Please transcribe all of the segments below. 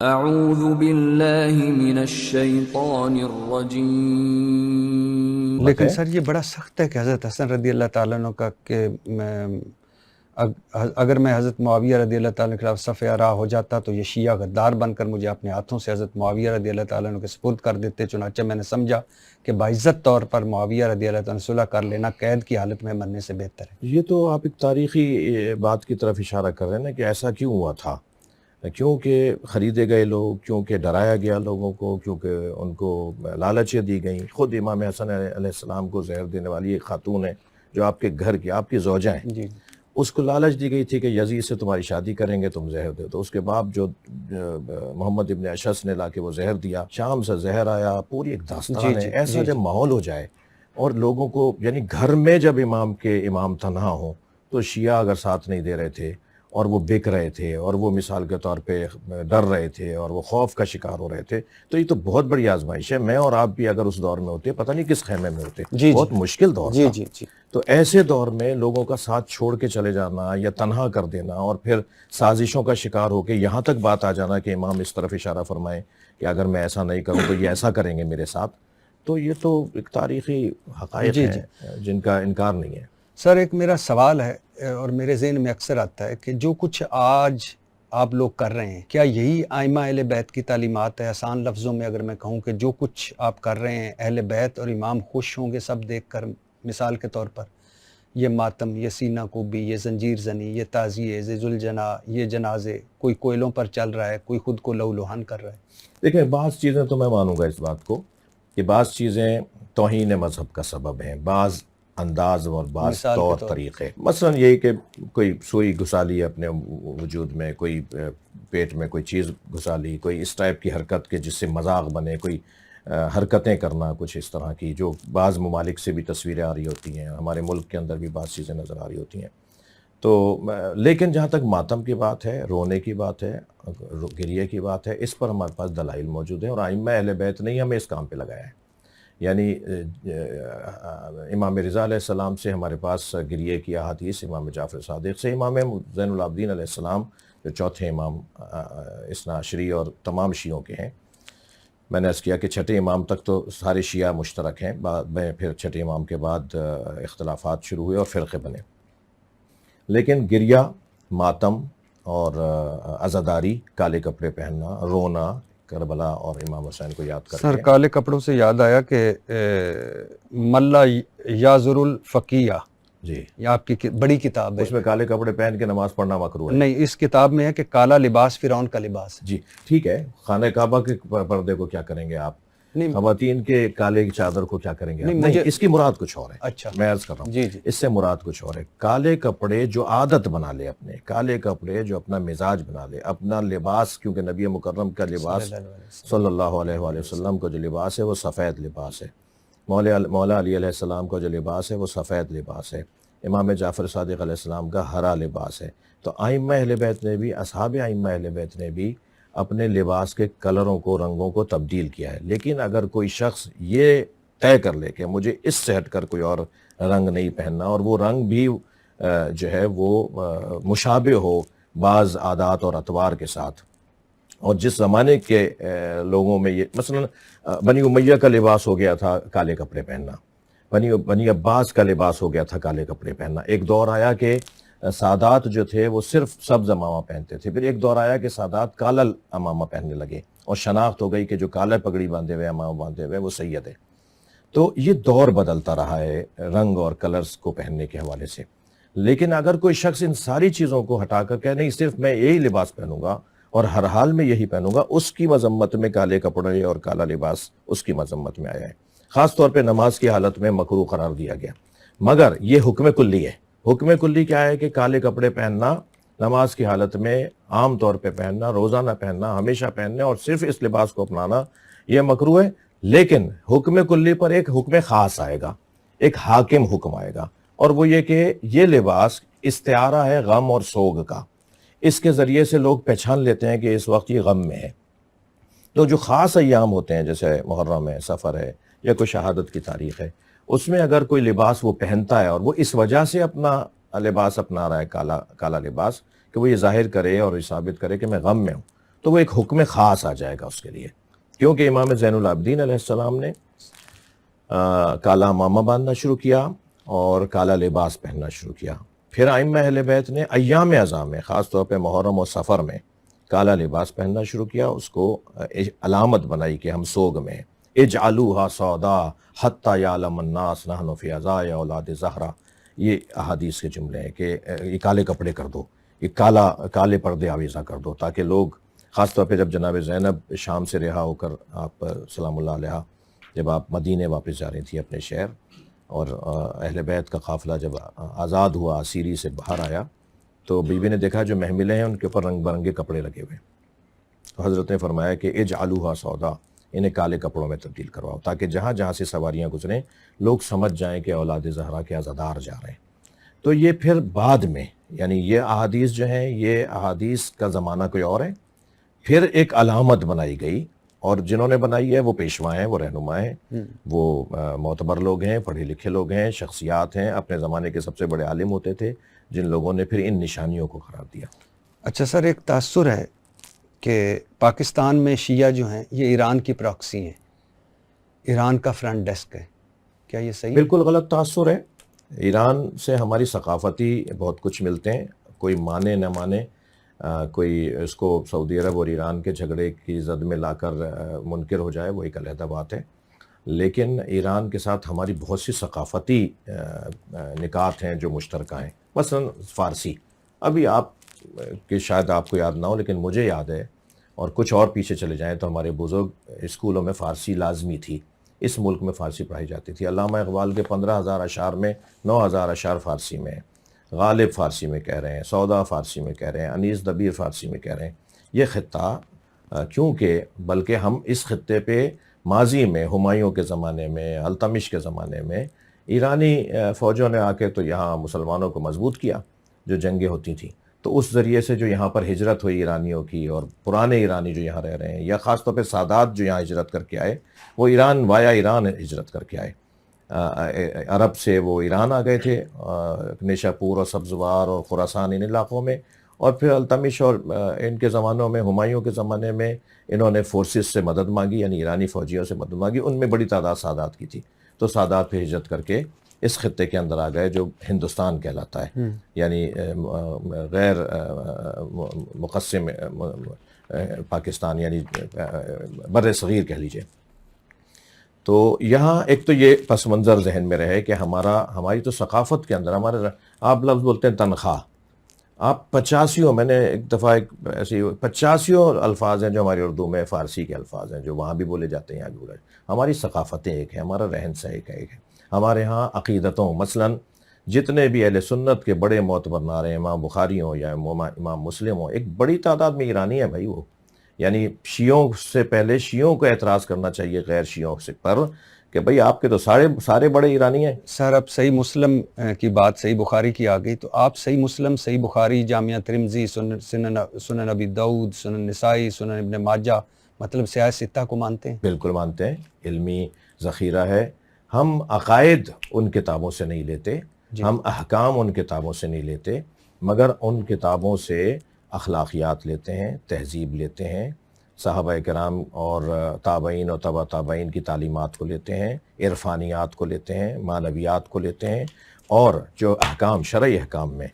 اعوذ باللہ من الشیطان الرجیم۔ لیکن سر یہ بڑا سخت ہے کہ حضرت حسن رضی اللہ تعالیٰ عنہ کا کہ اگر میں حضرت معاویہ رضی اللہ تعالیٰ عنہ کے خلاف صف آرا ہو جاتا تو یہ شیعہ غدار بن کر مجھے اپنے ہاتھوں سے حضرت معاویہ رضی اللہ تعالیٰ عنہ کے سپرد کر دیتے۔ چنانچہ میں نے سمجھا کہ باعزت طور پر معاویہ رضی اللہ تعالیٰ عنہ صلح کر لینا قید کی حالت میں مرنے سے بہتر ہے۔ یہ تو آپ ایک تاریخی بات کی طرف اشارہ کر رہے ہیں نا کہ ایسا کیوں ہوا تھا، کیونکہ خریدے گئے لوگ، کیونکہ ڈرایا گیا لوگوں کو، کیونکہ ان کو لالچیں دی گئیں۔ خود امام حسن علیہ السلام کو زہر دینے والی ایک خاتون ہے جو آپ کے گھر کی، آپ کی زوجہ ہیں، جی اس کو لالچ دی گئی تھی کہ یزید سے تمہاری شادی کریں گے، تم زہر دے دو۔ اس کے بعد جو محمد ابن اشعث نے لا کے وہ زہر دیا، شام سے زہر آیا، پوری ایک داستان ہے۔ ایسا جب ماحول ہو جائے اور لوگوں کو، یعنی گھر میں جب امام تنہا ہوں تو شیعہ اگر ساتھ نہیں دے رہے تھے اور وہ بک رہے تھے اور وہ مثال کے طور پہ ڈر رہے تھے اور وہ خوف کا شکار ہو رہے تھے، تو یہ تو بہت بڑی آزمائش ہے۔ میں اور آپ بھی اگر اس دور میں ہوتے پتہ نہیں کس خیمے میں ہوتے، بہت مشکل دور تھا۔ تو ایسے دور میں لوگوں کا ساتھ چھوڑ کے چلے جانا یا تنہا کر دینا اور پھر سازشوں کا شکار ہو کے یہاں تک بات آ جانا کہ امام اس طرف اشارہ فرمائیں کہ اگر میں ایسا نہیں کروں تو یہ ایسا کریں گے میرے ساتھ، تو یہ تو ایک تاریخی حقائق ہیں جن کا انکار نہیں ہے۔ سر ایک میرا سوال ہے اور میرے ذہن میں اکثر آتا ہے کہ جو کچھ آج آپ لوگ کر رہے ہیں، کیا یہی ائمہ اہل بیت کی تعلیمات ہے؟ آسان لفظوں میں اگر میں کہوں کہ جو کچھ آپ کر رہے ہیں، اہل بیت اور امام خوش ہوں گے سب دیکھ کر، مثال کے طور پر یہ ماتم، یہ سینہ کوبی، یہ زنجیر زنی، یہ تعزیے، یہ ذوالجناح، یہ جنازے، کوئی کوئلوں پر چل رہا ہے، کوئی خود کو لہو لہان کر رہا ہے۔ دیکھیں، بعض چیزیں تو میں مانوں گا اس بات کو کہ بعض چیزیں توہین مذہب کا سبب ہیں، بعض انداز اور بعض طور طریقے، مثلا یہی کہ کوئی سوئی گھسا لی اپنے وجود میں، کوئی پیٹ میں کوئی چیز گھسا لی، کوئی اس ٹائپ کی حرکت کے جس سے مذاق بنے، کوئی حرکتیں کرنا کچھ اس طرح کی جو بعض ممالک سے بھی تصویریں آ رہی ہوتی ہیں، ہمارے ملک کے اندر بھی بعض چیزیں نظر آ رہی ہوتی ہیں۔ تو لیکن جہاں تک ماتم کی بات ہے، رونے کی بات ہے، گریے کی بات ہے، اس پر ہمارے پاس دلائل موجود ہیں اور ائمہ اہل بیت نے ہمیں اس کام پہ لگایا ہے۔ یعنی امام رضا علیہ السلام سے ہمارے پاس گریے کی احادیث، امام جعفر صادق سے، امام زین العابدین علیہ السلام جو چوتھے امام اثنا عشری اور تمام شیعوں کے ہیں۔ میں نے عرض کیا کہ چھٹے امام تک تو سارے شیعہ مشترک ہیں، بعد میں پھر چھٹے امام کے بعد اختلافات شروع ہوئے اور فرقے بنے، لیکن گریہ، ماتم اور عزاداری، کالے کپڑے پہننا، رونا، کربلا اور امام حسین کو یاد کرتے ہیں۔ سر کالے کپڑوں سے یاد آیا کہ ملا یازر الفقیہ، جی، یہ آپ کی بڑی کتاب ہے، اس میں کالے کپڑے پہن کے نماز پڑھنا مکروہ ہے۔ نہیں، اس کتاب میں ہے کہ کالا لباس فرعون کا لباس ہے۔ جی ٹھیک ہے، خانہ کعبہ کے پردے کو کیا کریں گے آپ؟ خواتین کے کالے کی چادر کو کیا کریں گے آپ؟ نہیں، اس کی مراد کچھ اور ہے۔ اچھا، میں عرض کر رہا ہوں جی اس سے مراد کچھ اور ہے۔ کالے کپڑے جو عادت بنا لے، اپنے کالے کپڑے جو اپنا مزاج بنا لے، اپنا لباس، کیونکہ نبی مکرم کا لباس صلی اللہ علیہ وآلہ وسلم کا جو لباس ہے وہ سفید لباس ہے، مولا علی علیہ السلام کا جو لباس ہے وہ سفید لباس ہے، امام جعفر صادق علیہ السلام کا ہرا لباس ہے۔ تو ائمہ اہل بیت نے بھی، اصحاب ائمہ اہل بیت نے بھی اپنے لباس کے کلروں کو، رنگوں کو تبدیل کیا ہے۔ لیکن اگر کوئی شخص یہ طے کر لے کہ مجھے اس سے ہٹ کر کوئی اور رنگ نہیں پہننا، اور وہ رنگ بھی جو ہے وہ مشابہ ہو بعض عادات اور اطوار کے ساتھ، اور جس زمانے کے لوگوں میں یہ، مثلا بنی امیہ کا لباس ہو گیا تھا کالے کپڑے پہننا، بنی عباس کا لباس ہو گیا تھا کالے کپڑے پہننا، ایک دور آیا کہ سادات جو تھے وہ صرف سبز امامہ پہنتے تھے، پھر ایک دور آیا کہ سادات کالا امامہ پہننے لگے اور شناخت ہو گئی کہ جو کالا پگڑی باندھے ہوئے، امامہ باندھے ہوئے، وہ سید ہے۔ تو یہ دور بدلتا رہا ہے رنگ اور کلرز کو پہننے کے حوالے سے۔ لیکن اگر کوئی شخص ان ساری چیزوں کو ہٹا کر کہ نہیں صرف میں یہی لباس پہنوں گا اور ہر حال میں یہی پہنوں گا، اس کی مذمت میں کالے کپڑے اور کالا لباس اس کی مذمت میں آیا ہے۔ خاص طور پہ نماز کی حالت میں مکروہ قرار دیا گیا، مگر یہ حکم کلی ہے۔ حکم کلی کیا ہے کہ کالے کپڑے پہننا نماز کی حالت میں عام طور پہ پہننا، روزانہ پہننا، ہمیشہ پہننا اور صرف اس لباس کو اپنانا یہ مکروہ ہے۔ لیکن حکم کلی پر ایک حکم خاص آئے گا، ایک حاکم حکم آئے گا، اور وہ یہ کہ یہ لباس استعارہ ہے غم اور سوگ کا، اس کے ذریعے سے لوگ پہچان لیتے ہیں کہ اس وقت یہ غم میں ہے۔ تو جو خاص ایام ہوتے ہیں جیسے محرم ہے، سفر ہے، یا کوئی شہادت کی تاریخ ہے، اس میں اگر کوئی لباس وہ پہنتا ہے اور وہ اس وجہ سے اپنا لباس اپنا رہا ہے کالا لباس کہ وہ یہ ظاہر کرے اور یہ ثابت کرے کہ میں غم میں ہوں، تو وہ ایک حکم خاص آ جائے گا اس کے لیے، کیونکہ امام زین العابدین علیہ السلام نے کالا امامہ باندھنا شروع کیا اور کالا لباس پہننا شروع کیا. پھر ائمہ اہل بیت نے ایام اعظام میں، خاص طور پہ محرم اور سفر میں، کالا لباس پہننا شروع کیا، اس کو علامت بنائی کہ ہم سوگ میں ہیں. اجعلوها سودا حتی یعلم الناس نحن فی عزاء اولاد زہرا، یہ احادیث کے جملے ہیں کہ یہ کالے کپڑے کر دو، یہ کالے پردے آویزہ کر دو، تاکہ لوگ، خاص طور پہ جب جناب زینب شام سے رہا ہو کر، آپ سلام اللہ علیہ، جب آپ مدینے واپس جا رہی تھی اپنے شہر، اور اہل بیت کا قافلہ جب آزاد ہوا، اسیری سے باہر آیا، تو بیوی نے دیکھا جو محملیں ہیں ان کے اوپر رنگ برنگے کپڑے لگے ہوئے. تو حضرت نے فرمایا کہ اجعلوها سودا، انہیں کالے کپڑوں میں تبدیل کرواؤ، تاکہ جہاں جہاں سے سواریاں گزریں لوگ سمجھ جائیں کہ اولاد زہرا کے عزادار جا رہے ہیں. تو یہ پھر بعد میں، یعنی یہ احادیث جو ہیں، یہ احادیث کا زمانہ کوئی اور ہے، پھر ایک علامت بنائی گئی، اور جنہوں نے بنائی ہے وہ پیشوا ہیں، وہ رہنما ہیں، وہ معتبر لوگ ہیں، پڑھے لکھے لوگ ہیں، شخصیات ہیں، اپنے زمانے کے سب سے بڑے عالم ہوتے تھے، جن لوگوں نے پھر ان نشانیوں کو قرار دیا. اچھا سر، ایک تاثر ہے کہ پاکستان میں شیعہ جو ہیں یہ ایران کی پراکسی ہیں، ایران کا فرنٹ ڈیسک ہے، کیا یہ صحیح ہے؟ بالکل غلط تاثر ہے. ایران سے ہماری ثقافتی بہت کچھ ملتے ہیں، کوئی مانے نہ مانے، کوئی اس کو سعودی عرب اور ایران کے جھگڑے کی زد میں لا کر منکر ہو جائے، وہ ایک علیحدہ بات ہے. لیکن ایران کے ساتھ ہماری بہت سی ثقافتی نکات ہیں جو مشترکہ ہیں. مثلا فارسی، ابھی آپ کہ شاید آپ کو یاد نہ ہو لیکن مجھے یاد ہے، اور کچھ اور پیچھے چلے جائیں تو ہمارے بزرگ اسکولوں میں فارسی لازمی تھی، اس ملک میں فارسی پڑھائی جاتی تھی. علامہ اقبال کے 15,000 اشعار میں 9,000 اشعار فارسی میں ہیں، غالب فارسی میں کہہ رہے ہیں، سودا فارسی میں کہہ رہے ہیں، انیس دبیر فارسی میں کہہ رہے ہیں. یہ خطہ کیونکہ بلکہ ہم اس خطے پہ ماضی میں ہمایوں کے زمانے میں، التمش کے زمانے میں ایرانی فوجوں نے آ کے تو یہاں مسلمانوں کو مضبوط کیا جو جنگیں ہوتی تھیں. تو اس ذریعے سے جو یہاں پر ہجرت ہوئی ایرانیوں کی، اور پرانے ایرانی جو یہاں رہ رہے ہیں، یا خاص طور پہ سادات جو یہاں ہجرت کر کے آئے، وہ ایران وایا ایران ہجرت کر کے آئے. عرب سے وہ ایران آ گئے تھے، نیشاپور اور سبزوار اور خراسان ان علاقوں میں، اور پھر التمش اور ان کے زمانوں میں، ہمایوں کے زمانے میں انہوں نے فورسز سے مدد مانگی، یعنی ایرانی فوجیوں سے مدد مانگی. ان میں بڑی تعداد سادات کی تھی، تو سادات پہ ہجرت کر کے اس خطے کے اندر آ گئے جو ہندوستان کہلاتا ہے، یعنی غیر مقسم پاکستان، یعنی بر صغیر کہہ لیجئے. تو یہاں ایک تو یہ پس منظر ذہن میں رہے کہ ہماری تو ثقافت کے اندر آپ لفظ بولتے ہیں تنخواہ، آپ 85 میں نے ایک دفعہ ایسی 85 الفاظ ہیں جو ہماری اردو میں فارسی کے الفاظ ہیں جو وہاں بھی بولے جاتے ہیں، یہاں بھی بولے. ہماری ثقافتیں ایک ہیں، ہمارا رہن سہن ایک ہے. ہمارے ہاں عقیدتوں، مثلا جتنے بھی اہل سنت کے بڑے معتبر نعرے، امام بخاری ہوں یا امام مسلم ہوں، ایک بڑی تعداد میں ایرانی ہے بھائی. وہ یعنی شیعوں سے پہلے شیعوں کو اعتراض کرنا چاہیے غیر شیعوں سے پر کہ بھئی آپ کے تو سارے بڑے ایرانی ہیں. سر اب صحیح مسلم کی بات صحیح بخاری کی آ گئی، تو آپ صحیح مسلم، صحیح بخاری، جامعہ ترمذی، سنن ابی داؤد، سنن نسائی، سنن ابن ماجہ، مطلب سیاہ ستہ کو مانتے ہیں؟ بالکل مانتے ہیں، علمی ذخیرہ ہے. ہم عقائد ان کتابوں سے نہیں لیتے، ہم احکام ان کتابوں سے نہیں لیتے، مگر ان کتابوں سے اخلاقیات لیتے ہیں، تہذیب لیتے ہیں، صحابہ کرام اور تابعین اور تبع تابعین کی تعلیمات کو لیتے ہیں، عرفانیات کو لیتے ہیں، معنویات کو لیتے ہیں، اور جو احکام، شرعی احکام میں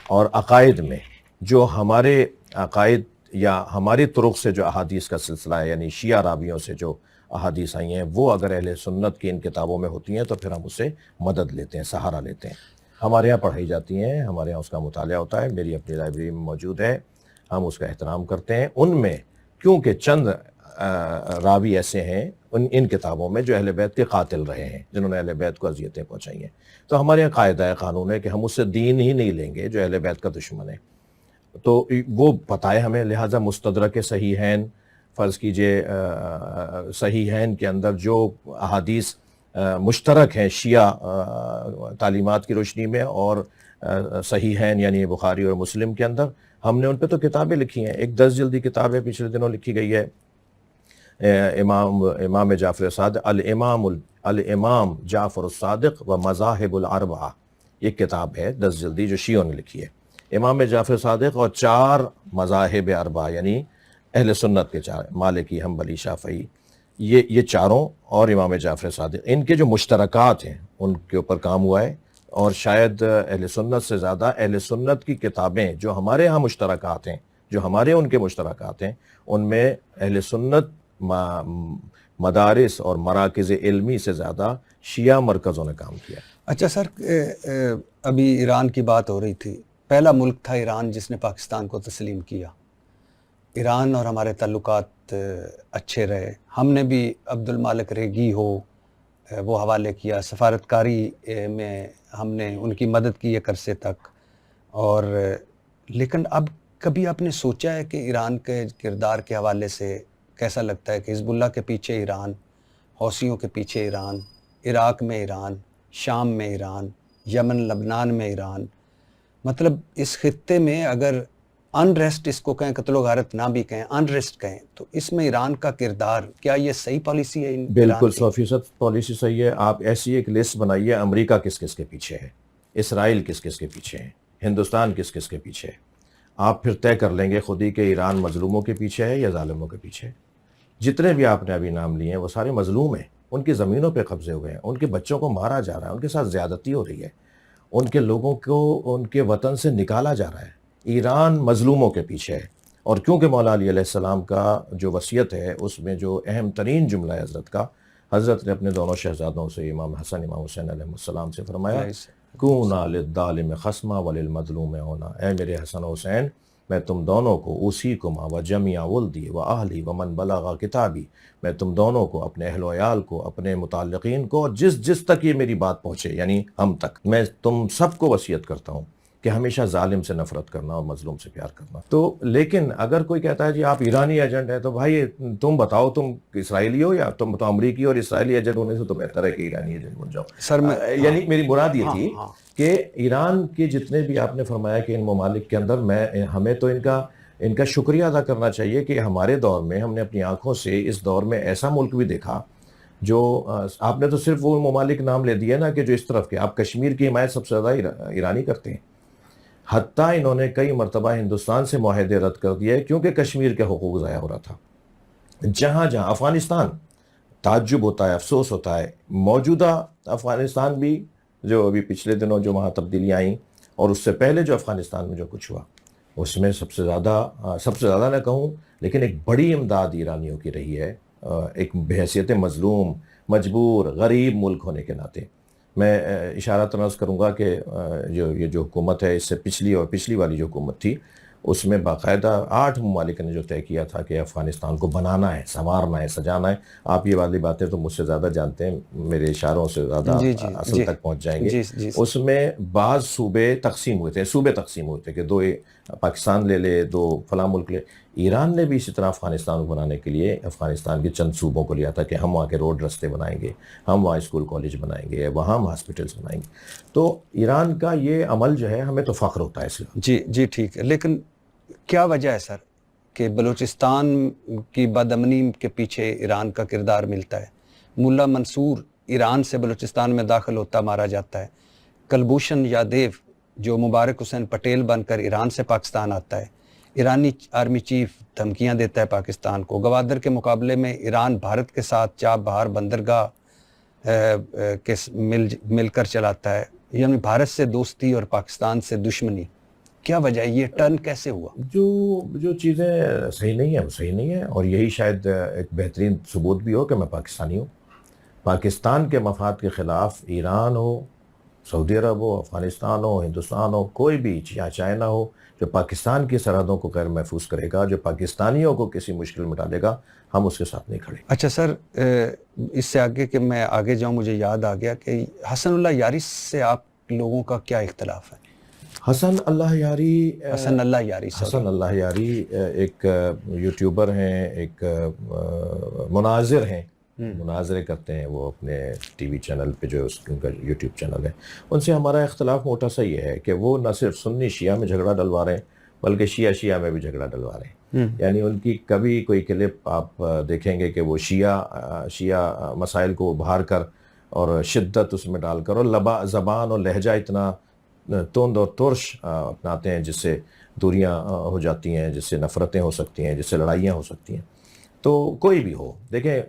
اور عقائد میں جو ہمارے عقائد یا ہماری طرق سے جو احادیث کا سلسلہ ہے، یعنی شیعہ راویوں سے جو احادیث آئی ہیں، وہ اگر اہل سنت کی ان کتابوں میں ہوتی ہیں تو پھر ہم اس سے مدد لیتے ہیں، سہارا لیتے ہیں. ہمارے یہاں پڑھائی جاتی ہیں، ہمارے یہاں اس کا مطالعہ ہوتا ہے، میری اپنی لائبریری میں موجود ہے، ہم اس کا احترام کرتے ہیں. ان میں کیونکہ چند راوی ایسے ہیں ان کتابوں میں جو اہل بیت کے قاتل رہے ہیں، جنہوں نے اہل بیت کو اذیتیں پہنچائی ہیں، تو ہمارے یہاں قاعدہ قانون ہے کہ ہم اس سے دین ہی نہیں لیں گے جو اہل بیت کا دشمن ہے. تو وہ پتہ ہے ہمیں، لہٰذا مستدرک صحیحین، فرض کیجئے صحیحین کے اندر جو احادیث مشترک ہیں شیعہ تعلیمات کی روشنی میں اور صحیحین یعنی بخاری اور مسلم کے اندر، ہم نے ان پہ تو کتابیں لکھی ہیں. ایک 10 جلدی کتاب ہے، پچھلے دنوں لکھی گئی ہے، امام جعفر صادق، الامام جعفر الصادق و مذاہب الاربعہ، یہ کتاب ہے 10 جلدی جو شیعوں نے لکھی ہے. امام جعفر صادق اور 4 مذاہب اربعہ، یعنی اہل سنت کے چار، مالکی، حنبلی، شافعی، یہ چاروں اور امام جعفر صادق، ان کے جو مشترکات ہیں ان کے اوپر کام ہوا ہے، اور شاید اہل سنت سے زیادہ اہل سنت کی کتابیں جو ہمارے ہاں مشترکات ہیں، جو ہمارے ان کے مشترکات ہیں، ان میں اہل سنت مدارس اور مراکز علمی سے زیادہ شیعہ مرکزوں نے کام کیا۔ اچھا سر، ابھی ایران کی بات ہو رہی تھی، پہلا ملک تھا ایران جس نے پاکستان کو تسلیم کیا۔ ایران اور ہمارے تعلقات اچھے رہے، ہم نے بھی عبد المالک ریگی ہو وہ حوالے کیا، سفارتکاری میں ہم نے ان کی مدد کی ایک عرصے تک، اور لیکن اب کبھی آپ نے سوچا ہے کہ ایران کے کردار کے حوالے سے کیسا لگتا ہے کہ حزب اللہ کے پیچھے ایران، حوثیوں کے پیچھے ایران، عراق میں ایران، شام میں ایران، یمن لبنان میں ایران، مطلب اس خطے میں اگر انریسٹ اس کو کہیں، قتل و غارت نہ بھی کہیں، انریسٹ کہیں، تو اس میں ایران کا کردار، کیا یہ صحیح پالیسی ہے؟ بالکل 100% پالیسی صحیح ہے۔ آپ ایسی ایک لسٹ بنائیے، امریکہ کس کس کے پیچھے ہے، اسرائیل کس کس کے پیچھے ہے، ہندوستان کس کس کے پیچھے ہے، آپ پھر طے کر لیں گے خود ہی کہ ایران مظلوموں کے پیچھے ہے یا ظالموں کے پیچھے ہے۔ جتنے بھی آپ نے ابھی نام لیے ہیں وہ سارے مظلوم ہیں، ان کی زمینوں پہ قبضے ہوئے ہیں، ان کے بچوں کو مارا جا رہا ہے، ان کے ساتھ زیادتی ہو رہی ہے، ان کے لوگوں کو ان کے وطن سے نکالا جا رہا ہے۔ ایران مظلوموں کے پیچھے ہے، اور کیونکہ مولا علی علیہ السلام کا جو وصیت ہے اس میں جو اہم ترین جملہ ہے حضرت کا، حضرت نے اپنے دونوں شہزادوں سے، امام حسن امام حسین علیہ السلام سے فرمایا، کونا للظالم خصما وللمظلوم ہونا، اے میرے حسن و حسین، میں تم دونوں کو اوصیکما وجمیع ولدی واہلی ومن بلغ کتابی، میں تم دونوں کو، اپنے اہل و عیال کو، اپنے متعلقین کو، جس تک یہ میری بات پہنچے یعنی ہم تک، میں تم سب کو وصیت کرتا ہوں کہ ہمیشہ ظالم سے نفرت کرنا اور مظلوم سے پیار کرنا۔ تو لیکن اگر کوئی کہتا ہے جی آپ ایرانی ایجنٹ ہیں، تو بھائی تم بتاؤ، تم اسرائیلی ہو یا تم تو امریکی اور اسرائیلی ایجنٹ ہونے سے تو بہتر ہے کہ ایرانی ایجنٹ بن جاؤ۔ سر میں یعنی میری مراد یہ تھی کہ ایران کے جتنے بھی آپ نے فرمایا کہ ان ممالک کے اندر ہمیں تو ان کا شکریہ ادا کرنا چاہیے کہ ہمارے دور میں ہم نے اپنی آنکھوں سے اس دور میں ایسا ملک بھی دیکھا جو، آپ نے تو صرف وہ ممالک نام لے دیے نا کہ جو اس طرف کے، آپ کشمیر کی حمایت سب سے زیادہ ایرانی کرتے ہیں، حتیٰ انہوں نے کئی مرتبہ ہندوستان سے معاہدے رد کر دیے کیونکہ کشمیر کے حقوق ضائع ہو رہا تھا۔ جہاں جہاں افغانستان، تعجب ہوتا ہے، افسوس ہوتا ہے، موجودہ افغانستان بھی جو ابھی پچھلے دنوں جو وہاں تبدیلیاں آئیں اور اس سے پہلے جو افغانستان میں جو کچھ ہوا، اس میں سب سے زیادہ نہ کہوں لیکن ایک بڑی امداد ایرانیوں کی رہی ہے، ایک بحیثیت مظلوم، مجبور، غریب ملک ہونے کے ناطے۔ میں اشارہ تناز کروں گا کہ یہ جو حکومت ہے، اس سے پچھلی والی جو حکومت تھی، اس میں باقاعدہ 8 ممالک نے جو طے کیا تھا کہ افغانستان کو بنانا ہے، سنوارنا ہے، سجانا ہے۔ آپ یہ والی باتیں تو مجھ سے زیادہ جانتے ہیں، میرے اشاروں سے زیادہ اصل تک پہنچ جائیں گے۔ اس میں بعض صوبے تقسیم ہوئے تھے کہ 2 پاکستان لے لے، 2 فلاں ملک لے۔ ایران نے بھی اسی طرح افغانستان کو بنانے کے لیے افغانستان کے چند صوبوں کو لیا تھا کہ ہم وہاں کے روڈ رستے بنائیں گے، ہم وہاں اسکول کالج بنائیں گے، وہاں ہم ہاسپٹلس بنائیں گے۔ تو ایران کا یہ عمل جو ہے ہمیں تو فخر ہوتا ہے اس لیے۔ جی ٹھیک ہے، لیکن کیا وجہ ہے سر کہ بلوچستان کی بدامنی کے پیچھے ایران کا کردار ملتا ہے؟ ملا منصور ایران سے بلوچستان میں داخل ہوتا مارا جاتا ہے، کلبھوشن یادیو جو مبارک حسین پٹیل بن کر ایران سے پاکستان آتا ہے، ایرانی آرمی چیف دھمکیاں دیتا ہے پاکستان کو، گوادر کے مقابلے میں ایران بھارت کے ساتھ چاب بہار بندرگاہ کے مل کر چلاتا ہے، یعنی بھارت سے دوستی اور پاکستان سے دشمنی۔ کیا وجہ ہے؟ یہ ٹرن کیسے ہوا؟ جو چیزیں صحیح نہیں ہیں وہ صحیح نہیں ہیں، اور یہی شاید ایک بہترین ثبوت بھی ہو کہ میں پاکستانی ہوں۔ پاکستان کے مفاد کے خلاف ایران ہو، سعودی عرب ہو، افغانستان ہو، ہندوستان ہو، کوئی بھی یا چائنا ہو، جو پاکستان کی سرحدوں کو غیر محفوظ کرے گا، جو پاکستانیوں کو کسی مشکل میں ڈالے گا، ہم اس کے ساتھ نہیں کھڑے۔ اچھا سر، اس سے آگے کہ میں آگے جاؤں، مجھے یاد آ گیا کہ حسن اللہ یاری سے آپ لوگوں کا کیا اختلاف ہے؟ حسن اللہ یاری ایک یوٹیوبر ہیں، ایک مناظر ہیں، مناظرے کرتے ہیں وہ اپنے ٹی وی چینل پہ، جو ان کا یوٹیوب چینل ہے۔ ان سے ہمارا اختلاف موٹا سا یہ ہے کہ وہ نہ صرف سنی شیعہ میں جھگڑا ڈلوا رہے ہیں بلکہ شیعہ میں بھی جھگڑا ڈلوا رہے ہیں۔ یعنی ان کی کبھی کوئی کلپ آپ دیکھیں گے کہ وہ شیعہ مسائل کو ابھار کر اور شدت اس میں ڈال کر اور زبان اور لہجہ اتنا توند اور ترش اپناتے ہیں جس سے دوریاں ہو جاتی ہیں، جس سے نفرتیں ہو سکتی ہیں، جس سے لڑائیاں ہو سکتی ہیں. تو کوئی بھی ہو، دیکھیں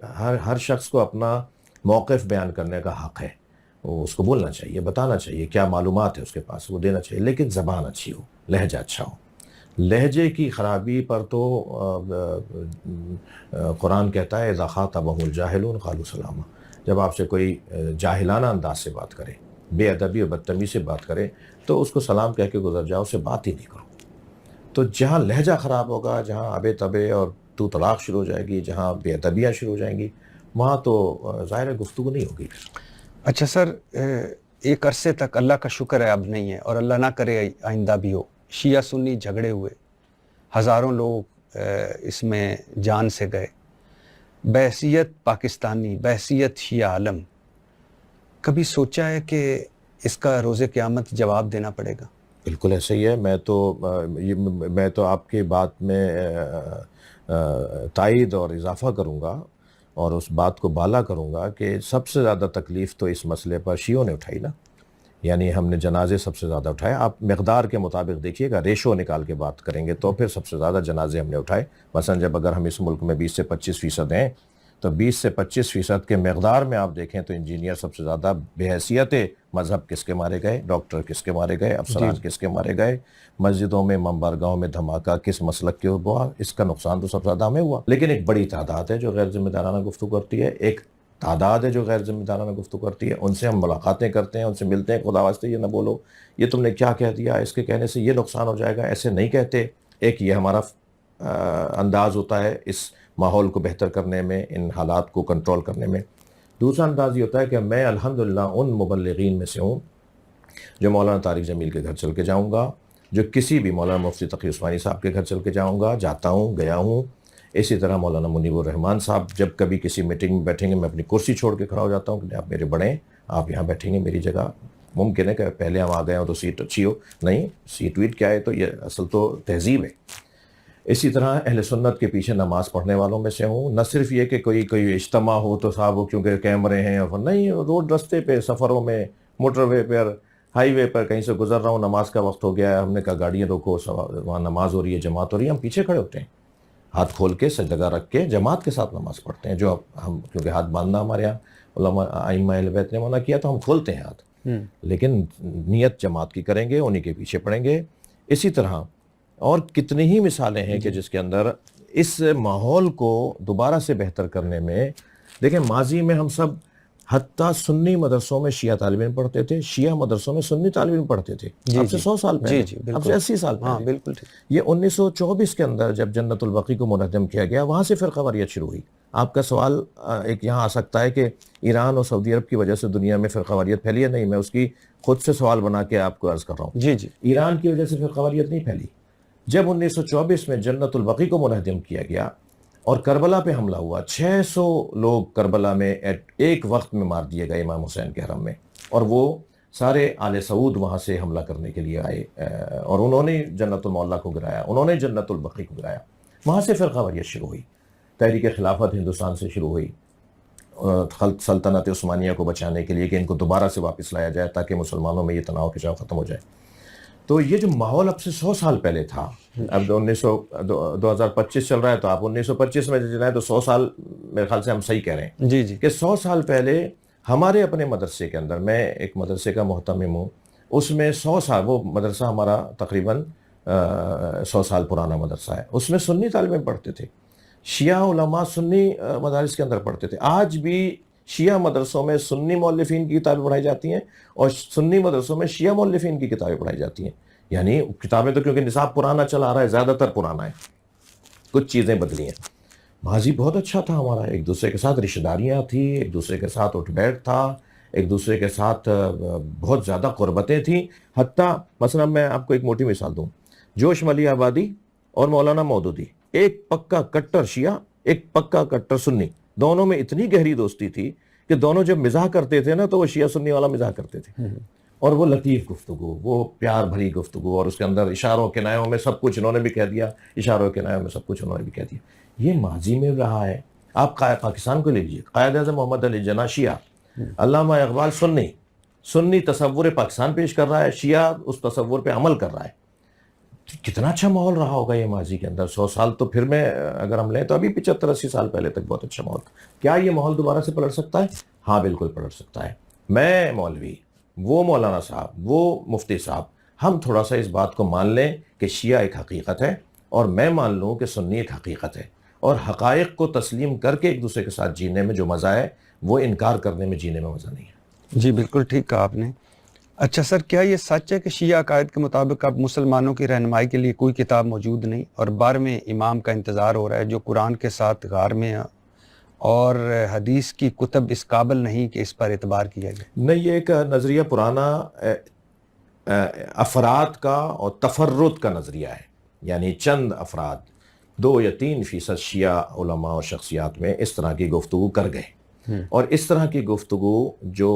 ہر شخص کو اپنا موقف بیان کرنے کا حق ہے، وہ اس کو بولنا چاہیے، بتانا چاہیے کیا معلومات ہے اس کے پاس، وہ دینا چاہیے، لیکن زبان اچھی ہو، لہجہ اچھا ہو. لہجے کی خرابی پر تو قرآن کہتا ہے اذا خاطبهم الجاہلون قالوا سلاما، جب آپ سے کوئی جاہلانہ انداز سے بات کرے، بے ادبی اور بدتمیزی سے بات کرے تو اس کو سلام کہہ کے گزر جاؤ، اس سے بات ہی نہیں کرو. تو جہاں لہجہ خراب ہوگا، جہاں آبے تبے اور تو طلاق شروع ہو جائے گی، جہاں بے ادبیاں شروع ہو جائیں گی، وہاں تو ظاہر گفتگو نہیں ہوگی. اچھا سر، ایک عرصے تک اللہ کا شکر ہے اب نہیں ہے، اور اللہ نہ کرے آئندہ بھی ہو، شیعہ سنی جھگڑے ہوئے، ہزاروں لوگ اس میں جان سے گئے، بحیثیت پاکستانی، بحیثیت شیعہ عالم، کبھی سوچا ہے کہ اس کا روز قیامت جواب دینا پڑے گا؟ بالکل ایسا ہی ہے. میں تو آپ کی بات میں تائید اور اضافہ کروں گا اور اس بات کو بالا کروں گا کہ سب سے زیادہ تکلیف تو اس مسئلے پر شیعوں نے اٹھائی نا. یعنی ہم نے جنازے سب سے زیادہ اٹھائے. آپ مقدار کے مطابق دیکھیے گا، ریشو نکال کے بات کریں گے تو پھر سب سے زیادہ جنازے ہم نے اٹھائے. مثلا جب اگر ہم اس ملک میں 20 سے 25% ہیں تو 20 سے 25% کے مقدار میں آپ دیکھیں تو انجینئر سب سے زیادہ بے حیثیت مذہب کس کے مارے گئے، ڈاکٹر کس کے مارے گئے، افسران کس کے مارے گئے، مسجدوں میں منبرگاہوں میں دھماکہ کس مسلک کے ہوا، اس کا نقصان تو سب سے زیادہ ہمیں ہوا. لیکن ایک بڑی تعداد ہے جو غیر ذمہ دارانہ گفتگو کرتی ہے، ایک تعداد ہے جو غیر ذمہ دارانہ گفتگو کرتی ہے. ان سے ہم ملاقاتیں کرتے ہیں، ان سے ملتے ہیں، خدا واسطے یہ نہ بولو، یہ تم نے کیا کہہ دیا، اس کے کہنے سے یہ نقصان ہو جائے گا، ایسے نہیں کہتے. ایک یہ ہمارا انداز ہوتا ہے اس ماحول کو بہتر کرنے میں، ان حالات کو کنٹرول کرنے میں. دوسرا انداز یہ ہوتا ہے کہ میں الحمدللہ ان مبلغین میں سے ہوں جو مولانا طارق جمیل کے گھر چل کے جاؤں گا، جو کسی بھی مولانا مفتی تقی عثمانی صاحب کے گھر چل کے جاؤں گا، جاتا ہوں، گیا ہوں. اسی طرح مولانا منیب الرحمان صاحب جب کبھی کسی میٹنگ میں بیٹھیں گے، میں اپنی کرسی چھوڑ کے کھڑا ہو جاتا ہوں کہ آپ میرے بڑے ہیں، آپ یہاں بیٹھیں گے میری جگہ. ممکن ہے کہ پہلے ہم آ گئے ہوں تو سیٹ اچھی ہو، نہیں، سیٹ ویٹ کیا ہے، تو یہ اصل تو تہذیب ہے. اسی طرح اہل سنت کے پیچھے نماز پڑھنے والوں میں سے ہوں. نہ صرف یہ کہ کوئی اجتماع ہو تو صاحب وہ کیونکہ کیمرے ہیں، اور نہیں، روڈ رستے پہ، سفروں میں، موٹر وے پر، ہائی وے پر کہیں سے گزر رہا ہوں، نماز کا وقت ہو گیا ہے، ہم نے کہا گاڑیاں روکو، وہاں نماز ہو رہی ہے، جماعت ہو رہی ہے، ہم پیچھے کھڑے ہوتے ہیں، ہاتھ کھول کے سجدہ رکھ کے جماعت کے ساتھ نماز پڑھتے ہیں. جو ہم کیونکہ ہاتھ باندھنا ہمارے یہاں علماء ائمہ اہل بیت نے منع کیا تو ہم کھولتے ہیں ہاتھ، لیکن نیت جماعت کی کریں گے، انہی کے پیچھے پڑھیں گے. اسی طرح اور کتنی ہی مثالیں ہیں کہ جس کے اندر اس ماحول کو دوبارہ سے بہتر کرنے میں، دیکھیں ماضی میں ہم سب حتیٰ سنی مدرسوں میں شیعہ طالب علم پڑھتے تھے، شیعہ مدرسوں میں سنی طالب علم پڑھتے تھے. اب سے 100 سال پہلے، اب سے 80 سال پہلے. بالکل ٹھیک. یہ 1924 کے اندر جب جنت البقیع کو منہدم کیا گیا، وہاں سے فرقہ واریت شروع ہوئی. آپ کا سوال ایک یہاں آ سکتا ہے کہ ایران اور سعودی عرب کی وجہ سے دنیا میں فرقہ واریت پھیلی ہے. نہیں، میں اس کی خود سے سوال بنا کے آپ کو عرض کر رہا ہوں. ایران کی وجہ سے فرقہ واریت نہیں پھیلی. جب 1924 میں جنت البقیع کو منہدم کیا گیا اور کربلا پہ حملہ ہوا، 600 لوگ کربلا میں ایک وقت میں مار دیے گئے امام حسین کے حرم میں، اور وہ سارے آل سعود وہاں سے حملہ کرنے کے لیے آئے اور انہوں نے جنت المعلیٰ کو گرایا، انہوں نے جنت البقیع کو گرایا. وہاں سے فرقہ واریت شروع ہوئی. تحریک خلافت ہندوستان سے شروع ہوئی سلطنت عثمانیہ کو بچانے کے لیے کہ ان کو دوبارہ سے واپس لایا جائے تاکہ مسلمانوں میں یہ تناؤ کھچاؤ ختم ہو جائے. تو یہ جو ماحول اب سے 100 سال پہلے تھا، اب 2025 چل رہا ہے تو آپ 1925 میں جائیں تو 100 سال میرے خیال سے ہم صحیح کہہ رہے ہیں کہ 100 سال پہلے ہمارے اپنے مدرسے کے اندر، میں ایک مدرسے کا محتمم ہوں، اس میں 100 سال، وہ مدرسہ ہمارا تقریباً 100 سال پرانا مدرسہ ہے، اس میں سنی طالب علم پڑھتے تھے، شیعہ علماء سنی مدارس کے اندر پڑھتے تھے. آج بھی شیعہ مدرسوں میں سنی مؤلفین کی کتابیں پڑھائی جاتی ہیں اور سنی مدرسوں میں شیعہ مؤلفین کی کتابیں پڑھائی جاتی ہیں. یعنی کتابیں تو کیونکہ نصاب پرانا چلا آ رہا ہے، زیادہ تر پرانا ہے، کچھ چیزیں بدلی ہیں. ماضی بہت اچھا تھا ہمارا، ایک دوسرے کے ساتھ رشتہ داریاں تھیں، ایک دوسرے کے ساتھ اٹھ بیٹھ تھا، ایک دوسرے کے ساتھ بہت زیادہ قربتیں تھیں. حتیٰ مثلا میں آپ کو ایک موٹی مثال دوں، جوش ملی آبادی اور مولانا مودودی، ایک پکا کٹر شیعہ، ایک پکا کٹر سنی، دونوں میں اتنی گہری دوستی تھی کہ دونوں جب مزاح کرتے تھے نا تو وہ شیعہ سنی والا مزاح کرتے تھے، اور وہ لطیف گفتگو، وہ پیار بھری گفتگو، اور اس کے اندر اشاروں کنایوں میں سب کچھ انہوں نے بھی کہہ دیا، اشاروں کنایوں میں سب کچھ انہوں نے بھی کہہ دیا. یہ ماضی میں رہا ہے. آپ پاکستان کو لے لیجیے، قائد اعظم محمد علی جناح شیعہ، علامہ اقبال سنی تصور پاکستان پیش کر رہا ہے، شیعہ اس تصور پہ عمل کر رہا ہے. کتنا اچھا ماحول رہا ہوگا یہ ماضی کے اندر. 100 سال تو پھر میں اگر ہم لیں تو ابھی 75-80 سال پہلے تک بہت اچھا ماحول تھا. کیا یہ ماحول دوبارہ سے پلٹ سکتا ہے؟ ہاں بالکل پلٹ سکتا ہے. میں مولوی، وہ مولانا صاحب، وہ مفتی صاحب، ہم تھوڑا سا اس بات کو مان لیں کہ شیعہ ایک حقیقت ہے اور میں مان لوں کہ سنی ایک حقیقت ہے، اور حقائق کو تسلیم کر کے ایک دوسرے کے ساتھ جینے میں جو مزہ ہے وہ انکار کرنے میں جینے میں مزہ نہیں ہے. جی بالکل ٹھیک کہا آپ نے. اچھا سر، کیا یہ سچ ہے کہ شیعہ عقائد کے مطابق اب مسلمانوں کی رہنمائی کے لیے کوئی کتاب موجود نہیں اور 12ویں امام کا انتظار ہو رہا ہے جو قرآن کے ساتھ غار میں ہے، اور حدیث کی کتب اس قابل نہیں کہ اس پر اعتبار کیا جائے؟ نہیں، یہ ایک نظریہ پرانا افراد کا اور تفرد کا نظریہ ہے. یعنی چند افراد 2 یا 3% شیعہ علماء اور شخصیات میں اس طرح کی گفتگو کر گئے، اور اس طرح کی گفتگو جو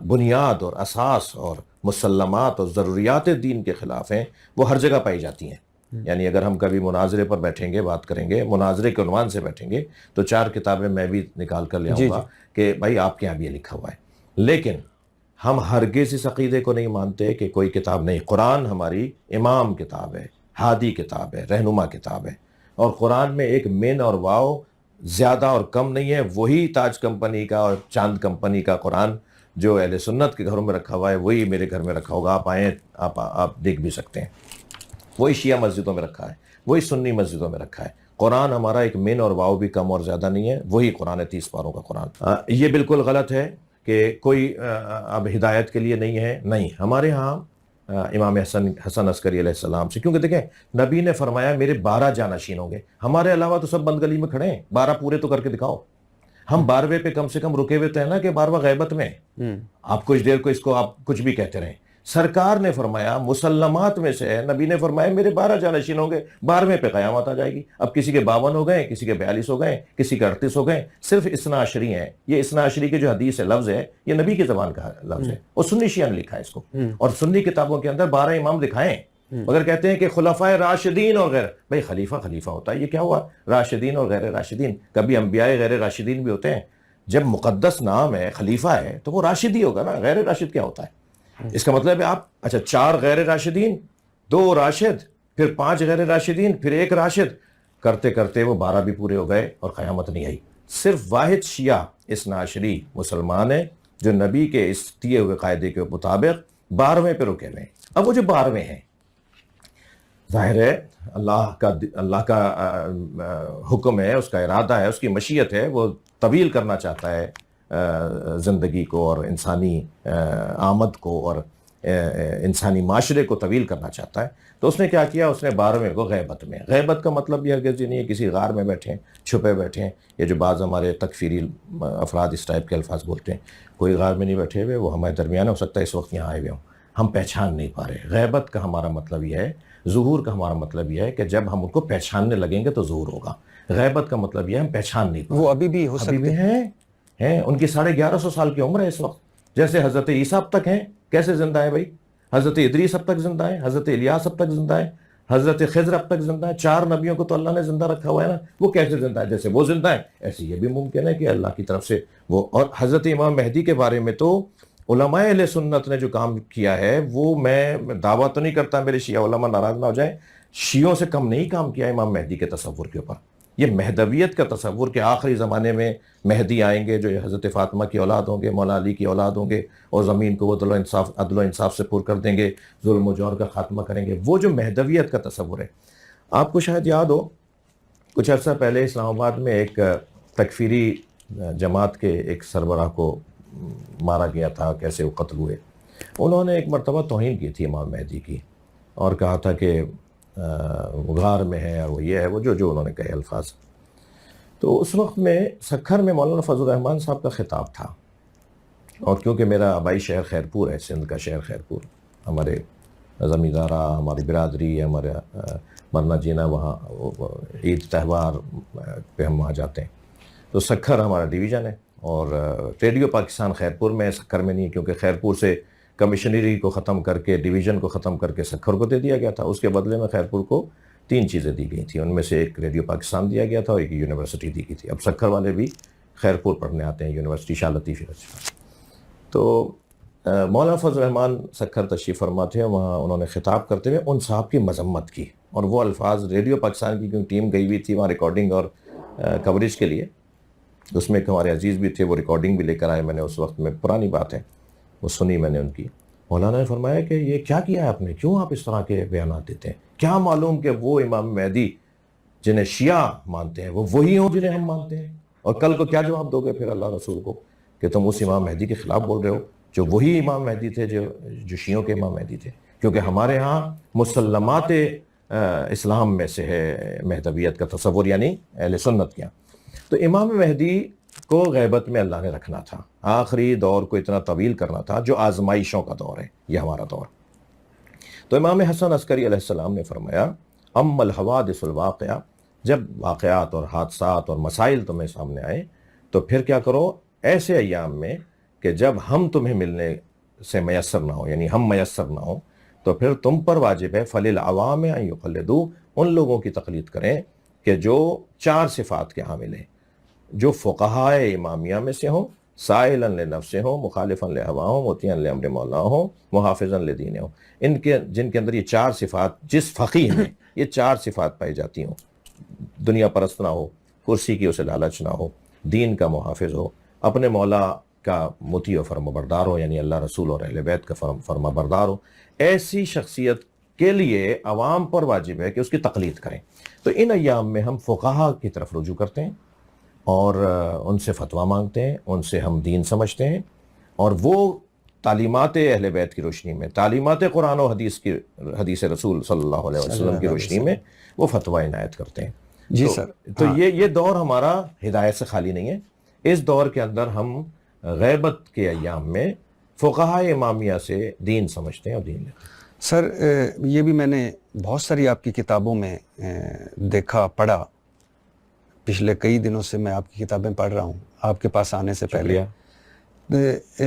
بنیاد اور اساس اور مسلمات اور ضروریات دین کے خلاف ہیں وہ ہر جگہ پائی جاتی ہیں. یعنی اگر ہم کبھی مناظرے پر بیٹھیں گے، بات کریں گے، مناظرے کے عنوان سے بیٹھیں گے تو 4 کتابیں میں بھی نکال کر لے آؤں گا کہ بھائی آپ کے یہاں بھی یہ لکھا ہوا ہے. لیکن ہم ہرگز اس عقیدے کو نہیں مانتے کہ کوئی کتاب نہیں. قرآن ہماری امام کتاب ہے، ہادی کتاب ہے، رہنما کتاب ہے، اور قرآن میں ایک من اور واو زیادہ اور کم نہیں ہے. وہی تاج کمپنی کا اور چاند کمپنی کا قرآن جو اہل سنت کے گھروں میں رکھا ہوا ہے وہی میرے گھر میں رکھا ہوگا. آپ آئیں، آپ دیکھ بھی سکتے ہیں. وہی شیعہ مسجدوں میں رکھا ہے، وہی سنی مسجدوں میں رکھا ہے. قرآن ہمارا ایک من اور واو بھی کم اور زیادہ نہیں ہے، وہی قرآن ہے 30 پاروں کا قرآن. یہ بالکل غلط ہے کہ کوئی اب ہدایت کے لیے نہیں ہے. نہیں، ہمارے ہاں امام حسن عسکری علیہ السلام سے، کیونکہ دیکھیں نبی نے فرمایا میرے 12 جانشین ہوں گے. ہمارے علاوہ تو سب بند گلی میں کھڑے ہیں، 12 پورے تو کر کے دکھاؤ. ہم 12ویں پہ کم سے کم رکے ہوئے تھے نا کہ 12واں غیبت میں. آپ کچھ دیر کو اس کو آپ کچھ بھی کہتے رہیں. سرکار نے فرمایا مسلمات میں سے ہے، نبی نے فرمایا میرے 12 جانشین ہوں گے، 12ویں پہ قیامت آ جائے گی. اب کسی کے 52 ہو گئے، کسی کے 42 ہو گئے، کسی کے 38 ہو گئے. صرف اثنا عشری ہیں. یہ اثنا عشری کی جو حدیث ہے، لفظ ہے، یہ نبی کی زبان کا لفظ ہے، اور سنی شیعہ نے لکھا ہے اس کو. اور سنی کتابوں کے اندر 12 امام دکھائیں، مگر کہتے ہیں کہ خلفائے راشدین اور غیر. بھائی خلیفہ ہوتا ہے، یہ کیا ہوا راشدین اور غیر راشدین؟ کبھی انبیاء غیر راشدین بھی ہوتے ہیں. جب مقدس نام ہے، خلیفہ ہے، تو وہ راشد ہی ہوگا نا. غیر راشد کیا ہوتا ہے؟ اس کا مطلب ہے آپ 4 غیر راشدین، 2 راشد، پھر 5 غیر راشدین، پھر 1 راشد، کرتے کرتے وہ 12 بھی پورے ہو گئے اور قیامت نہیں آئی. صرف واحد شیعہ اثنا عشری مسلمان ہے جو نبی کے اس دیے ہوئے قاعدے کے مطابق 12ویں پہ رکے ہوئے ہیں. اب وہ جو 12ویں ہیں، ظاہر ہے اللہ کا حکم ہے، اس کا ارادہ ہے، اس کی مشیت ہے. وہ طویل کرنا چاہتا ہے زندگی کو اور انسانی آمد کو اور انسانی معاشرے کو طویل کرنا چاہتا ہے. تو اس نے کیا کیا؟ اس نے 12ویں کو غیبت میں. غیبت کا مطلب یہ ہرگز نہیں ہے کسی غار میں بیٹھے ہیں، چھپے بیٹھے ہیں. یہ جو بعض ہمارے تکفیری افراد اس ٹائپ کے الفاظ بولتے ہیں، کوئی غار میں نہیں بیٹھے ہوئے، وہ ہمارے درمیان ہو سکتا ہے اس وقت یہاں آئے ہوئے ہوں، ہم پہچان نہیں پا رہے. غیبت کا ہمارا مطلب یہ ہے، ظہور کا ہمارا مطلب یہ ہے کہ جب ہم ان کو پہچاننے لگیں گے تو ظہور ہوگا. غیبت کا مطلب یہ ہے ہم پہچان نہیں پا رہے. وہ ابھی بھی ہو سکتے ہیں. ان کی 1150 سال کی عمر ہے اس وقت. جیسے حضرت عیسیٰ اب تک ہیں، کیسے زندہ ہے بھائی؟ حضرت ادریس اب تک زندہ ہے، حضرت الیاس اب تک زندہ ہے، حضرت خضر اب تک زندہ ہے. 4 نبیوں کو تو اللہ نے زندہ رکھا ہوا ہے نا. وہ کیسے زندہ ہے؟ جیسے وہ زندہ ہے ایسے یہ بھی ممکن ہے کہ اللہ کی طرف سے وہ. اور حضرت امام مہدی کے بارے میں تو علماء اہل سنت نے جو کام کیا ہے، وہ میں دعویٰ تو نہیں کرتا میرے شیعہ علماء ناراض نہ ہو جائیں، شیعوں سے کم نہیں کام کیا امام مہدی کے تصور کے اوپر. یہ مہدویت کا تصور کہ آخری زمانے میں مہدی آئیں گے جو حضرت فاطمہ کی اولاد ہوں گے، مولا علی کی اولاد ہوں گے، اور زمین کو وہ عدل و انصاف سے پر کر دیں گے، ظلم و جور کا خاتمہ کریں گے، وہ جو مہدویت کا تصور ہے. آپ کو شاید یاد ہو کچھ عرصہ پہلے اسلام آباد میں ایک تکفیری جماعت کے ایک سربراہ کو مارا گیا تھا، کیسے وہ قتل ہوئے. انہوں نے ایک مرتبہ توہین کی تھی امام مہدی کی، اور کہا تھا کہ غار میں ہے اور وہ یہ ہے، وہ جو انہوں نے کہے الفاظ. تو اس وقت میں سکھر میں مولانا فضل الرحمان صاحب کا خطاب تھا، اور کیونکہ میرا آبائی شہر خیرپور ہے، سندھ کا شہر خیرپور، ہمارے زمیندارہ، ہماری برادری، ہمارا مرنا جینا وہاں عید تہوار پہ ہم وہاں جاتے ہیں. تو سکھر ہمارا ڈویژن ہے، اور ریڈیو پاکستان خیرپور میں ہے، سکھر میں نہیں، کیونکہ خیرپور سے کمشنری کو ختم کر کے، ڈویژن کو ختم کر کے سکھر کو دے دیا گیا تھا. اس کے بدلے میں خیرپور کو 3 چیزیں دی گئی تھیں. ان میں سے ایک ریڈیو پاکستان دیا گیا تھا اور ایک یونیورسٹی دی گئی تھی. اب سکھر والے بھی خیرپور پڑھنے آتے ہیں، یونیورسٹی شاہ لطیف. تو مولانا فضل الرحمان سکھر تشریف فرما تھے، وہاں انہوں نے خطاب کرتے ہوئے ان صاحب کی مذمت کی، اور وہ الفاظ ریڈیو پاکستان کی کیونکہ ٹیم گئی ہوئی تھی وہاں ریکارڈنگ اور کوریج کے لیے، اس میں ایک ہمارے عزیز بھی تھے، وہ ریکارڈنگ بھی لے کر آئے، میں نے اس وقت میں پرانی بات ہے وہ سنی میں نے ان کی۔ مولانا نے فرمایا کہ یہ کیا کیا ہے آپ نے، کیوں آپ اس طرح کے بیانات دیتے ہیں؟ کیا معلوم کہ وہ امام مہدی جنہیں شیعہ مانتے ہیں وہ وہی ہوں جنہیں ہم مانتے ہیں؟ اور کل کو کیا جواب دو گے پھر اللہ رسول کو کہ تم اس امام مہدی کے خلاف بول رہے ہو جو وہی امام مہدی تھے جو شیعوں کے امام مہدی تھے؟ کیونکہ ہمارے ہاں مسلمات اسلام میں سے ہے مہدویت کا تصور، یعنی اہل سنت کیا۔ تو امام مہدی کو غیبت میں اللہ نے رکھنا تھا، آخری دور کو اتنا طویل کرنا تھا جو آزمائشوں کا دور ہے، یہ ہمارا دور۔ تو امام حسن عسکری علیہ السلام نے فرمایا ام الحوادث الواقعہ، جب واقعات اور حادثات اور مسائل تمہیں سامنے آئے تو پھر کیا کرو ایسے ایام میں کہ جب ہم تمہیں ملنے سے میسر نہ ہو، یعنی ہم میسر نہ ہو، تو پھر تم پر واجب ہے فَلِلْعَوَامِ أَن يُقَلِّدُوا، ان لوگوں کی تقلید کریں کہ جو 4 صفات کے حامل ہیں، جو فقہائے امامیہ میں سے ہوں، سائلا لنفسہ ہوں، مخالفا لہواہم، مطیعا لامر مولا ہوں، محافظا لدین ہوں، جن کے اندر یہ 4 صفات جس فقیہ میں یہ 4 صفات پائی جاتی ہوں، دنیا پرست نہ ہو، کرسی کی اسے لالچ نہ ہو، دین کا محافظ ہو، اپنے مولا کا مطیع و فرما بردار ہو، یعنی اللہ رسول اور اہل بیت کا فرما بردار ہو، ایسی شخصیت کے لیے عوام پر واجب ہے کہ اس کی تقلید کریں۔ تو ان ایام میں ہم فقہا کی طرف رجوع کرتے ہیں اور ان سے فتویٰ مانگتے ہیں، ان سے ہم دین سمجھتے ہیں، اور وہ تعلیمات اہل بیت کی روشنی میں، تعلیمات قرآن و حدیث رسول صلی اللہ علیہ وسلم کی روشنی میں وہ فتویٰ عنایت کرتے ہیں۔ جی سر، تو یہ دور ہمارا ہدایت سے خالی نہیں ہے۔ اس دور کے اندر ہم غیبت کے ایام میں فقہائے امامیہ سے دین سمجھتے ہیں اور دین لیتے ہیں۔ سر یہ بھی میں نے بہت ساری آپ کی کتابوں میں دیکھا پڑھا، پچھلے کئی دنوں سے میں آپ کی کتابیں پڑھ رہا ہوں آپ کے پاس آنے سے پہلے،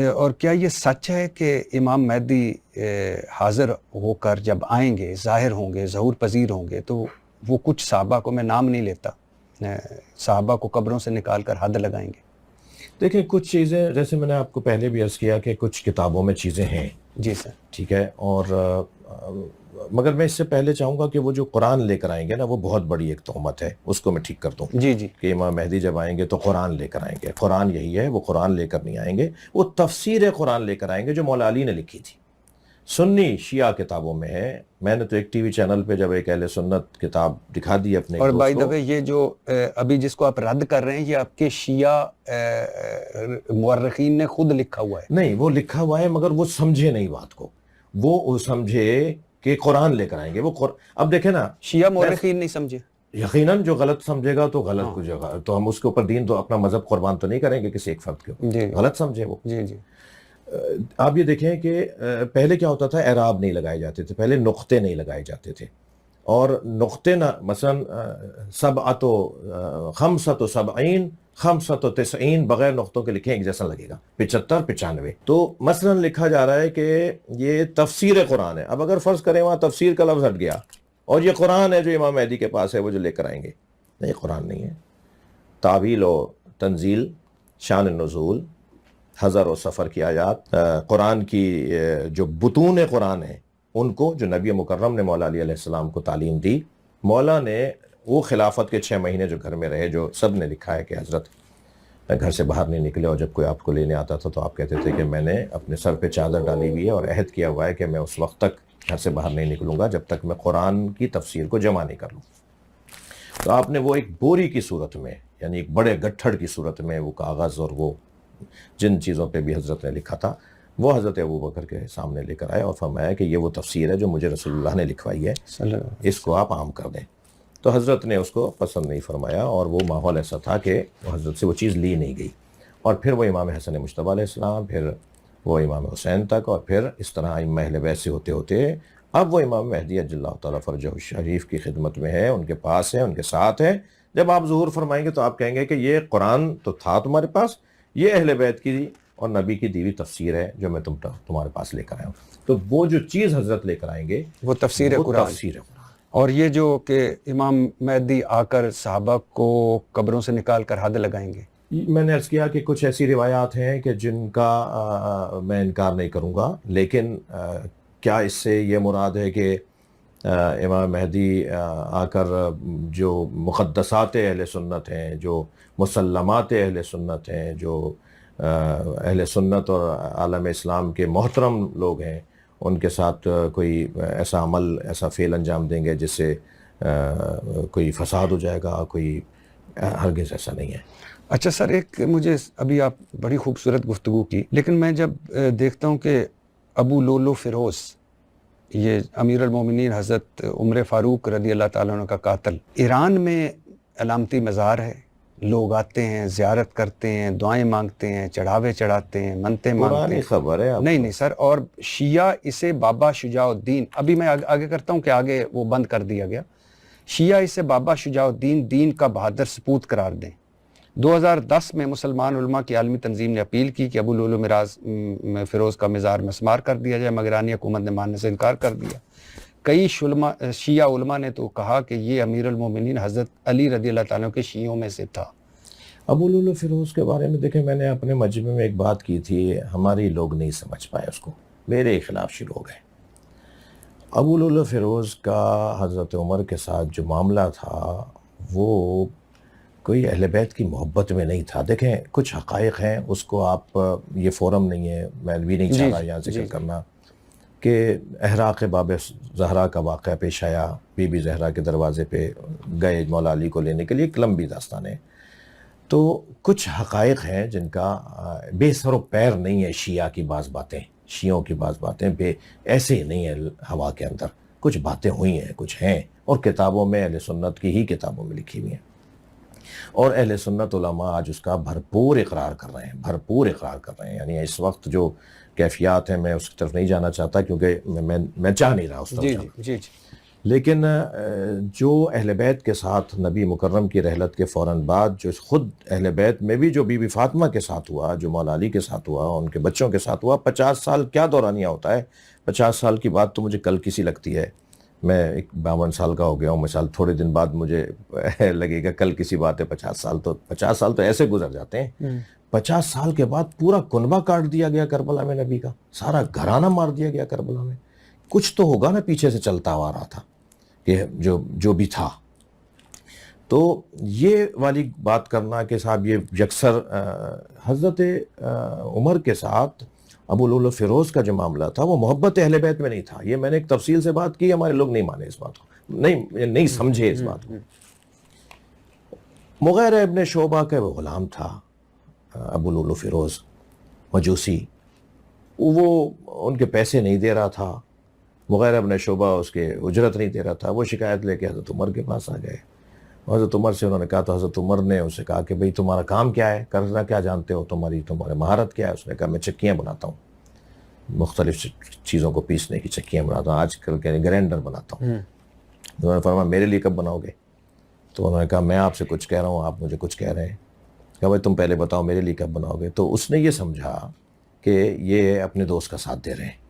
اور کیا یہ سچ ہے کہ امام مہدی حاضر ہو کر جب آئیں گے، ظاہر ہوں گے، ظہور پذیر ہوں گے، تو وہ کچھ صحابہ کو، میں نام نہیں لیتا، صحابہ کو قبروں سے نکال کر حد لگائیں گے؟ دیکھیں کچھ چیزیں جیسے میں نے آپ کو پہلے بھی عرض کیا کہ کچھ کتابوں میں چیزیں ہیں، جی سر، ٹھیک ہے، اور مگر میں اس سے پہلے چاہوں گا کہ وہ جو قرآن لے کر آئیں گے نا، وہ بہت بڑی ایک تہمت ہے، اس کو میں ٹھیک کر دوں۔ جی جی، کہ امام مہدی جب آئیں گے تو قرآن لے کر آئیں گے، قرآن یہی ہے، وہ قرآن لے کر نہیں آئیں گے، وہ تفسیر قرآن لے کر آئیں گے جو مولا علی نے لکھی تھی، سنی شیعہ کتابوں میں ہے۔ میں نے تو ایک ٹی وی چینل پہ جب ایک اہل سنت کتاب دکھا دی اپنے اور دوست بائی کو، دا وے یہ جو ابھی جس کو آپ رد کر رہے ہیں یہ آپ کے شیعہ مورخین نے خود لکھا ہوا ہے؟ نہیں، وہ لکھا ہوا ہے مگر وہ سمجھے نہیں بات کو، وہ سمجھے کہ قرآن لے کر آئیں گے، وہ اب دیکھیں نا، شیعہ مورخین نہیں سمجھے، یقیناً جو غلط سمجھے گا تو غلط کچھ جگہ، تو ہم اس کے اوپر دین تو اپنا مذہب قربان تو نہیں کریں گے کسی ایک فرد کے اوپر، جی غلط سمجھے وہ۔ جی جی، آپ یہ دیکھیں کہ پہلے کیا ہوتا تھا، اعراب نہیں لگائے جاتے تھے، پہلے نقطے نہیں لگائے جاتے تھے، اور نقطے نہ مثلا سبعۃ و خمسۃ و سبعین، خمسۃ و تسعین بغیر نقطوں کے لکھیں ایک جیسا لگے گا، 75 95۔ تو مثلا لکھا جا رہا ہے کہ یہ تفسیر قرآن ہے، اب اگر فرض کریں وہاں تفسیر کا لفظ ہٹ گیا اور یہ قرآن ہے جو امام مہدی کے پاس ہے وہ جو لے کر آئیں گے، نہیں، قرآن نہیں ہے۔ تعویل و تنزیل، شان نزول، حضر و سفر کی آیات، قرآن کی جو بطون قرآن ہیں ان کو جو نبی مکرم نے مولا علی علیہ السلام کو تعلیم دی، مولا نے وہ خلافت کے 6 مہینے جو گھر میں رہے، جو سب نے لکھا ہے کہ حضرت گھر سے باہر نہیں نکلے، اور جب کوئی آپ کو لینے آتا تھا تو آپ کہتے تھے کہ میں نے اپنے سر پہ چادر ڈالی ہوئی ہے اور عہد کیا ہوا ہے کہ میں اس وقت تک گھر سے باہر نہیں نکلوں گا جب تک میں قرآن کی تفسیر کو جمع نہیں کر لوں۔ تو آپ نے وہ ایک بوری کی صورت میں، یعنی ایک بڑے گٹھڑ کی صورت میں وہ کاغذ اور وہ جن چیزوں پہ بھی حضرت نے لکھا تھا وہ حضرت ابوبکر کے سامنے لے کر آئے اور فرمایا کہ یہ وہ تفسیر ہے جو مجھے رسول اللہ نے لکھوائی ہے، اس کو آپ عام کر دیں۔ تو حضرت نے اس کو پسند نہیں فرمایا، اور وہ ماحول ایسا تھا کہ حضرت سے وہ چیز لی نہیں گئی، اور پھر وہ امام حسن مجتبیٰ علیہ السلام، پھر وہ امام حسین تک، اور پھر اس طرح ائمہ اہل بیت سے ہوتے ہوتے اب وہ امام مہدی عجل اللہ تعالیٰ فرجہ الشریف کی خدمت میں ہے، ان کے پاس ہے، ان کے ساتھ ہے۔ جب آپ ظہور فرمائیں گے تو آپ کہیں گے کہ یہ قرآن تو تھا تمہارے پاس، یہ اہل بیت کی اور نبی کی دیوی تفسیر ہے جو میں تمہارے پاس لے کر آیا ہوں۔ تو وہ جو چیز حضرت لے کر آئیں گے وہ تفسیر قرآن، تفسیر قرآن۔ اور یہ جو کہ امام مہدی آ کر صحابہ کو قبروں سے نکال کر حد لگائیں گے، میں نے عرض کیا کہ کچھ ایسی روایات ہیں کہ جن کا میں انکار نہیں کروں گا، لیکن کیا اس سے یہ مراد ہے کہ امام مہدی آ کر جو مقدسات اہل سنت ہیں، جو مسلمات اہل سنت ہیں، جو اہل سنت اور عالم اسلام کے محترم لوگ ہیں، ان کے ساتھ کوئی ایسا عمل، ایسا فعل انجام دیں گے جس سے کوئی فساد ہو جائے گا، کوئی ہرگز ایسا نہیں ہے۔ اچھا سر، ایک مجھے ابھی آپ بڑی خوبصورت گفتگو کی، لیکن میں جب دیکھتا ہوں کہ ابو لولو فیروز، یہ امیر المومنین حضرت عمر فاروق رضی اللہ تعالیٰ عنہ کا قاتل، ایران میں علامتی مزار ہے، لوگ آتے ہیں، زیارت کرتے ہیں، دعائیں مانگتے ہیں، چڑھاوے چڑھاتے ہیں، منتیں مانگتے پرانی ہیں۔ خبر ہے آپ نہیں سر، اور شیعہ اسے بابا شجاع الدین، ابھی میں آگے کرتا ہوں کہ آگے وہ بند کر دیا گیا، شیعہ اسے بابا شجاع الدین دین کا بہادر سپوت قرار دیں۔ 2010 میں مسلمان علماء کی عالمی تنظیم نے اپیل کی کہ ابو لولو فیروز کا مزار مسمار کر دیا جائے، مگر ایرانی حکومت نے ماننے سے انکار کر دیا۔ کئی شیعہ علماء نے تو کہا کہ یہ امیر المومنین حضرت علی رضی اللہ تعالیٰ کے شیعوں میں سے تھا۔ ابو لولو فیروز کے بارے میں دیکھیں، میں نے اپنے مجمع میں ایک بات کی تھی، ہماری لوگ نہیں سمجھ پائے اس کو، میرے خلاف شروع ہو گئے۔ ابو لولو فیروز کا حضرت عمر کے ساتھ جو معاملہ تھا وہ کوئی اہل بیت کی محبت میں نہیں تھا۔ دیکھیں کچھ حقائق ہیں، اس کو آپ، یہ فورم نہیں ہے، میں بھی نہیں چاہ رہا یہاں ذکر کرنا، کہ احراق باب زہرا کا واقعہ پیش آیا، بی بی زہرا کے دروازے پہ گئے مولا علی کو لینے کے لیے، ایک لمبی داستان ہے۔ تو کچھ حقائق ہیں جن کا بے سر و پیر نہیں ہے، شیعہ کی بعض باتیں، شیعوں کی بعض باتیں ایسے ہی نہیں ہے ہوا کے اندر، کچھ باتیں ہوئی ہیں، کچھ ہیں، اور کتابوں میں، اہل سنت کی ہی کتابوں میں لکھی ہوئی ہیں، اور اہل سنت علماء آج اس کا بھرپور اقرار کر رہے ہیں، بھرپور اقرار کر رہے ہیں۔ یعنی اس وقت جو کیفیات ہیں، میں اس کی طرف نہیں جانا چاہتا کیونکہ میں چاہ نہیں رہا اس طرف جانا۔ جی لیکن جو اہل بیت کے ساتھ نبی مکرم کی رحلت کے فوراً بعد جو خود اہل بیت میں بھی جو بی بی فاطمہ کے ساتھ ہوا، جو مولا علی کے ساتھ ہوا، ان کے بچوں کے ساتھ ہوا، 50 سال کیا دورانیہ ہوتا ہے، 50 سال کی بات تو مجھے کل کسی لگتی ہے، میں 52 سال کا ہو گیا ہوں، مثال تھوڑے دن بعد مجھے لگے گا کل کسی بات ہے، 50 سال تو ایسے گزر جاتے ہیں۔ 50 سال کے بعد پورا کنبہ کاٹ دیا گیا کربلا میں، نبی کا سارا گھرانہ مار دیا گیا کربلا میں، کچھ تو ہوگا نا پیچھے سے چلتا ہوا رہا تھا کہ جو بھی تھا۔ تو یہ والی بات کرنا کہ صاحب یہ یکسر حضرت عمر کے ساتھ ابو لولو فیروز کا جو معاملہ تھا وہ محبت اہل بیت میں نہیں تھا، یہ میں نے ایک تفصیل سے بات کی، ہمارے لوگ نہیں مانے اس بات کو، نہیں سمجھے اس بات کو۔ مغیرہ ابن شعبہ کا وہ غلام تھا ابو لولو فیروز، مجوسی، وہ ان کے پیسے نہیں دے رہا تھا، مغیرہ ابن شعبہ اس کے اجرت نہیں دے رہا تھا، وہ شکایت لے کے حضرت عمر کے پاس آ گئے، حضرت عمر سے انہوں نے کہا، تو حضرت عمر نے ان سے کہا کہ بھئی تمہارا کام کیا ہے، کرنا کیا جانتے ہو، تمہارے مہارت کیا ہے؟ اس نے کہا میں چکیاں بناتا ہوں، مختلف چیزوں کو پیسنے کی چکیاں بناتا ہوں، آج کل کہتے ہیں گرینڈر بناتا ہوں۔ انہوں نے فرمایا میرے لیے کب بناؤ گے؟ تو انہوں نے کہا میں آپ سے کچھ کہہ رہا ہوں، آپ مجھے کچھ کہہ رہے ہیں۔ کہا بھائی تم پہلے بتاؤ میرے لیے کب بناؤ گے؟ تو اس نے یہ سمجھا کہ یہ اپنے دوست کا ساتھ دے رہے ہیں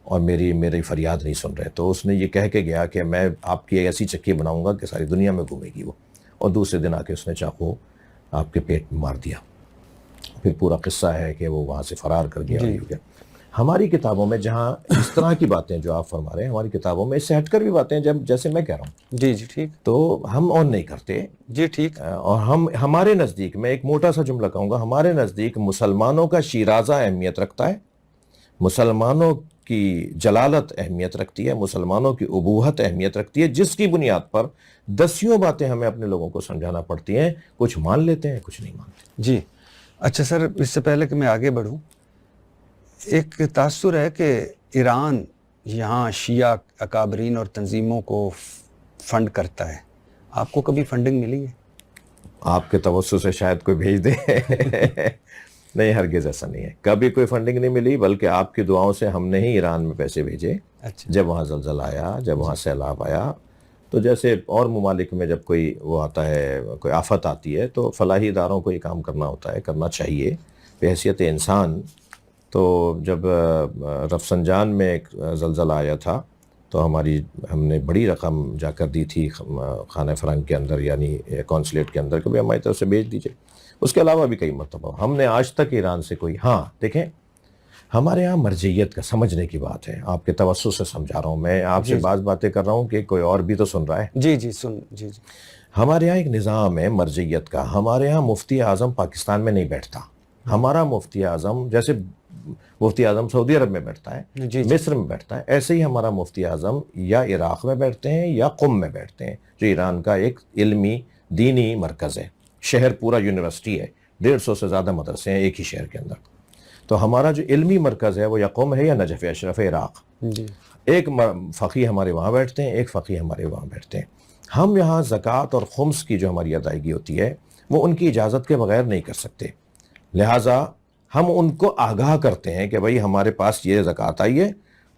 اور میری فریاد نہیں سن رہے، تو اس نے یہ کہہ کے گیا کہ میں آپ کی ایسی چکی بناؤں گا کہ ساری دنیا میں گھومے گی وہ، اور دوسرے دن آ کے اس نے چاقو آپ کے پیٹ میں مار دیا۔ پھر پورا قصہ ہے کہ وہ وہاں سے فرار کر گیا۔ ہماری کتابوں میں جہاں اس طرح کی باتیں جو آپ فرما رہے ہیں، ہماری کتابوں میں اس سے ہٹ کر بھی باتیں جیسے میں کہہ رہا ہوں، جی ٹھیک، تو ہم آن نہیں کرتے۔ جی ٹھیک، اور ہمارے نزدیک، میں ایک موٹا سا جملہ کہوں گا، ہمارے نزدیک مسلمانوں کا شیرازہ اہمیت رکھتا ہے، مسلمانوں کی جلالت اہمیت رکھتی ہے، مسلمانوں کی ابوہت اہمیت رکھتی ہے، جس کی بنیاد پر دسیوں باتیں ہمیں اپنے لوگوں کو سمجھانا پڑتی ہیں، کچھ مان لیتے ہیں، کچھ نہیں مانتے۔ جی اچھا سر، اس سے پہلے کہ میں آگے بڑھوں، ایک تاثر ہے کہ ایران یہاں شیعہ اکابرین اور تنظیموں کو فنڈ کرتا ہے، آپ کو کبھی فنڈنگ ملی ہے؟ آپ کے توسط سے شاید کوئی بھیج دے۔ نہیں، ہرگز ایسا نہیں ہے، کبھی کوئی فنڈنگ نہیں ملی، بلکہ آپ کی دعاؤں سے ہم نے ہی ایران میں پیسے بھیجے۔ اچھا، جب وہاں زلزلہ آیا، جب وہاں سیلاب آیا، تو جیسے اور ممالک میں جب کوئی وہ آتا ہے، کوئی آفت آتی ہے، تو فلاحی اداروں کو یہ کام کرنا ہوتا ہے، کرنا چاہیے بحیثیت انسان۔ تو جب رفسنجان میں ایک زلزلہ آیا تھا تو ہم نے بڑی رقم جا کر دی تھی خانہ فرنگ کے اندر، یعنی کونسلیٹ کے اندر، کہ بھائی ہماری طرف سے بھیج دیجئے۔ اس کے علاوہ بھی کئی مرتبہ ہم نے آج تک ایران سے کوئی، ہاں دیکھیں ہمارے ہاں مرجعیت کا سمجھنے کی بات ہے، آپ کے توسط سے سمجھا رہا ہوں، میں آپ سے بعض باتیں کر رہا ہوں کہ کوئی اور بھی تو سن رہا ہے۔ جی ہمارے یہاں ایک نظام ہے مرجعیت کا، ہمارے ہاں مفتی اعظم پاکستان میں نہیں بیٹھتا، ہمارا مفتی اعظم جیسے مفتی اعظم سعودی عرب میں بیٹھتا ہے، مصر میں بیٹھتا ہے، ایسے ہی ہمارا مفتی اعظم یا عراق میں بیٹھتے ہیں یا قم میں بیٹھتے ہیں، جو ایران کا ایک علمی دینی مرکز ہے، شہر پورا یونیورسٹی ہے، 150 سے زیادہ مدرسے ہیں ایک ہی شہر کے اندر۔ تو ہمارا جو علمی مرکز ہے وہ یا قم ہے یا نجف اشرف عراق، ایک فقی ہمارے وہاں بیٹھتے ہیں، ایک فقی ہمارے وہاں بیٹھتے ہیں۔ ہم یہاں زکوٰۃ اور خمس کی جو ہماری ادائیگی ہوتی ہے وہ ان کی اجازت کے بغیر نہیں کر سکتے، لہٰذا ہم ان کو آگاہ کرتے ہیں کہ بھائی ہمارے پاس یہ زکوٰۃ آئی ہے،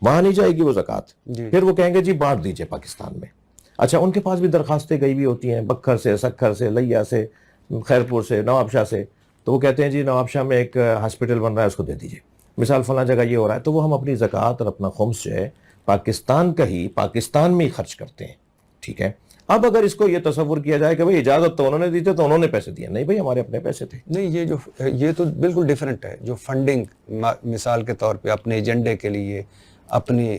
وہاں نہیں جائے گی وہ زکوٰۃ، پھر وہ کہیں گے جی بانٹ دیجئے پاکستان میں۔ اچھا ان کے پاس بھی درخواستیں گئی ہوئی ہوتی ہیں، بکھر سے، سکھر سے، لیا سے، خیرپور سے، نواب شاہ سے، تو وہ کہتے ہیں جی نواب شاہ میں ایک ہاسپٹل بن رہا ہے اس کو دے دیجئے، مثال فلاں جگہ یہ ہو رہا ہے، تو وہ ہم اپنی زکوٰۃ اور اپنا خمس جو ہے پاکستان کا ہی پاکستان میں ہی خرچ کرتے ہیں، ٹھیک ہے۔ اب اگر اس کو یہ تصور کیا جائے کہ بھئی اجازت تو انہوں نے دی تھی تو انہوں نے پیسے دیے، نہیں بھئی ہمارے اپنے پیسے تھے۔ نہیں، یہ تو بالکل ڈیفرنٹ ہے، جو فنڈنگ مثال کے طور پہ اپنے ایجنڈے کے لیے، اپنی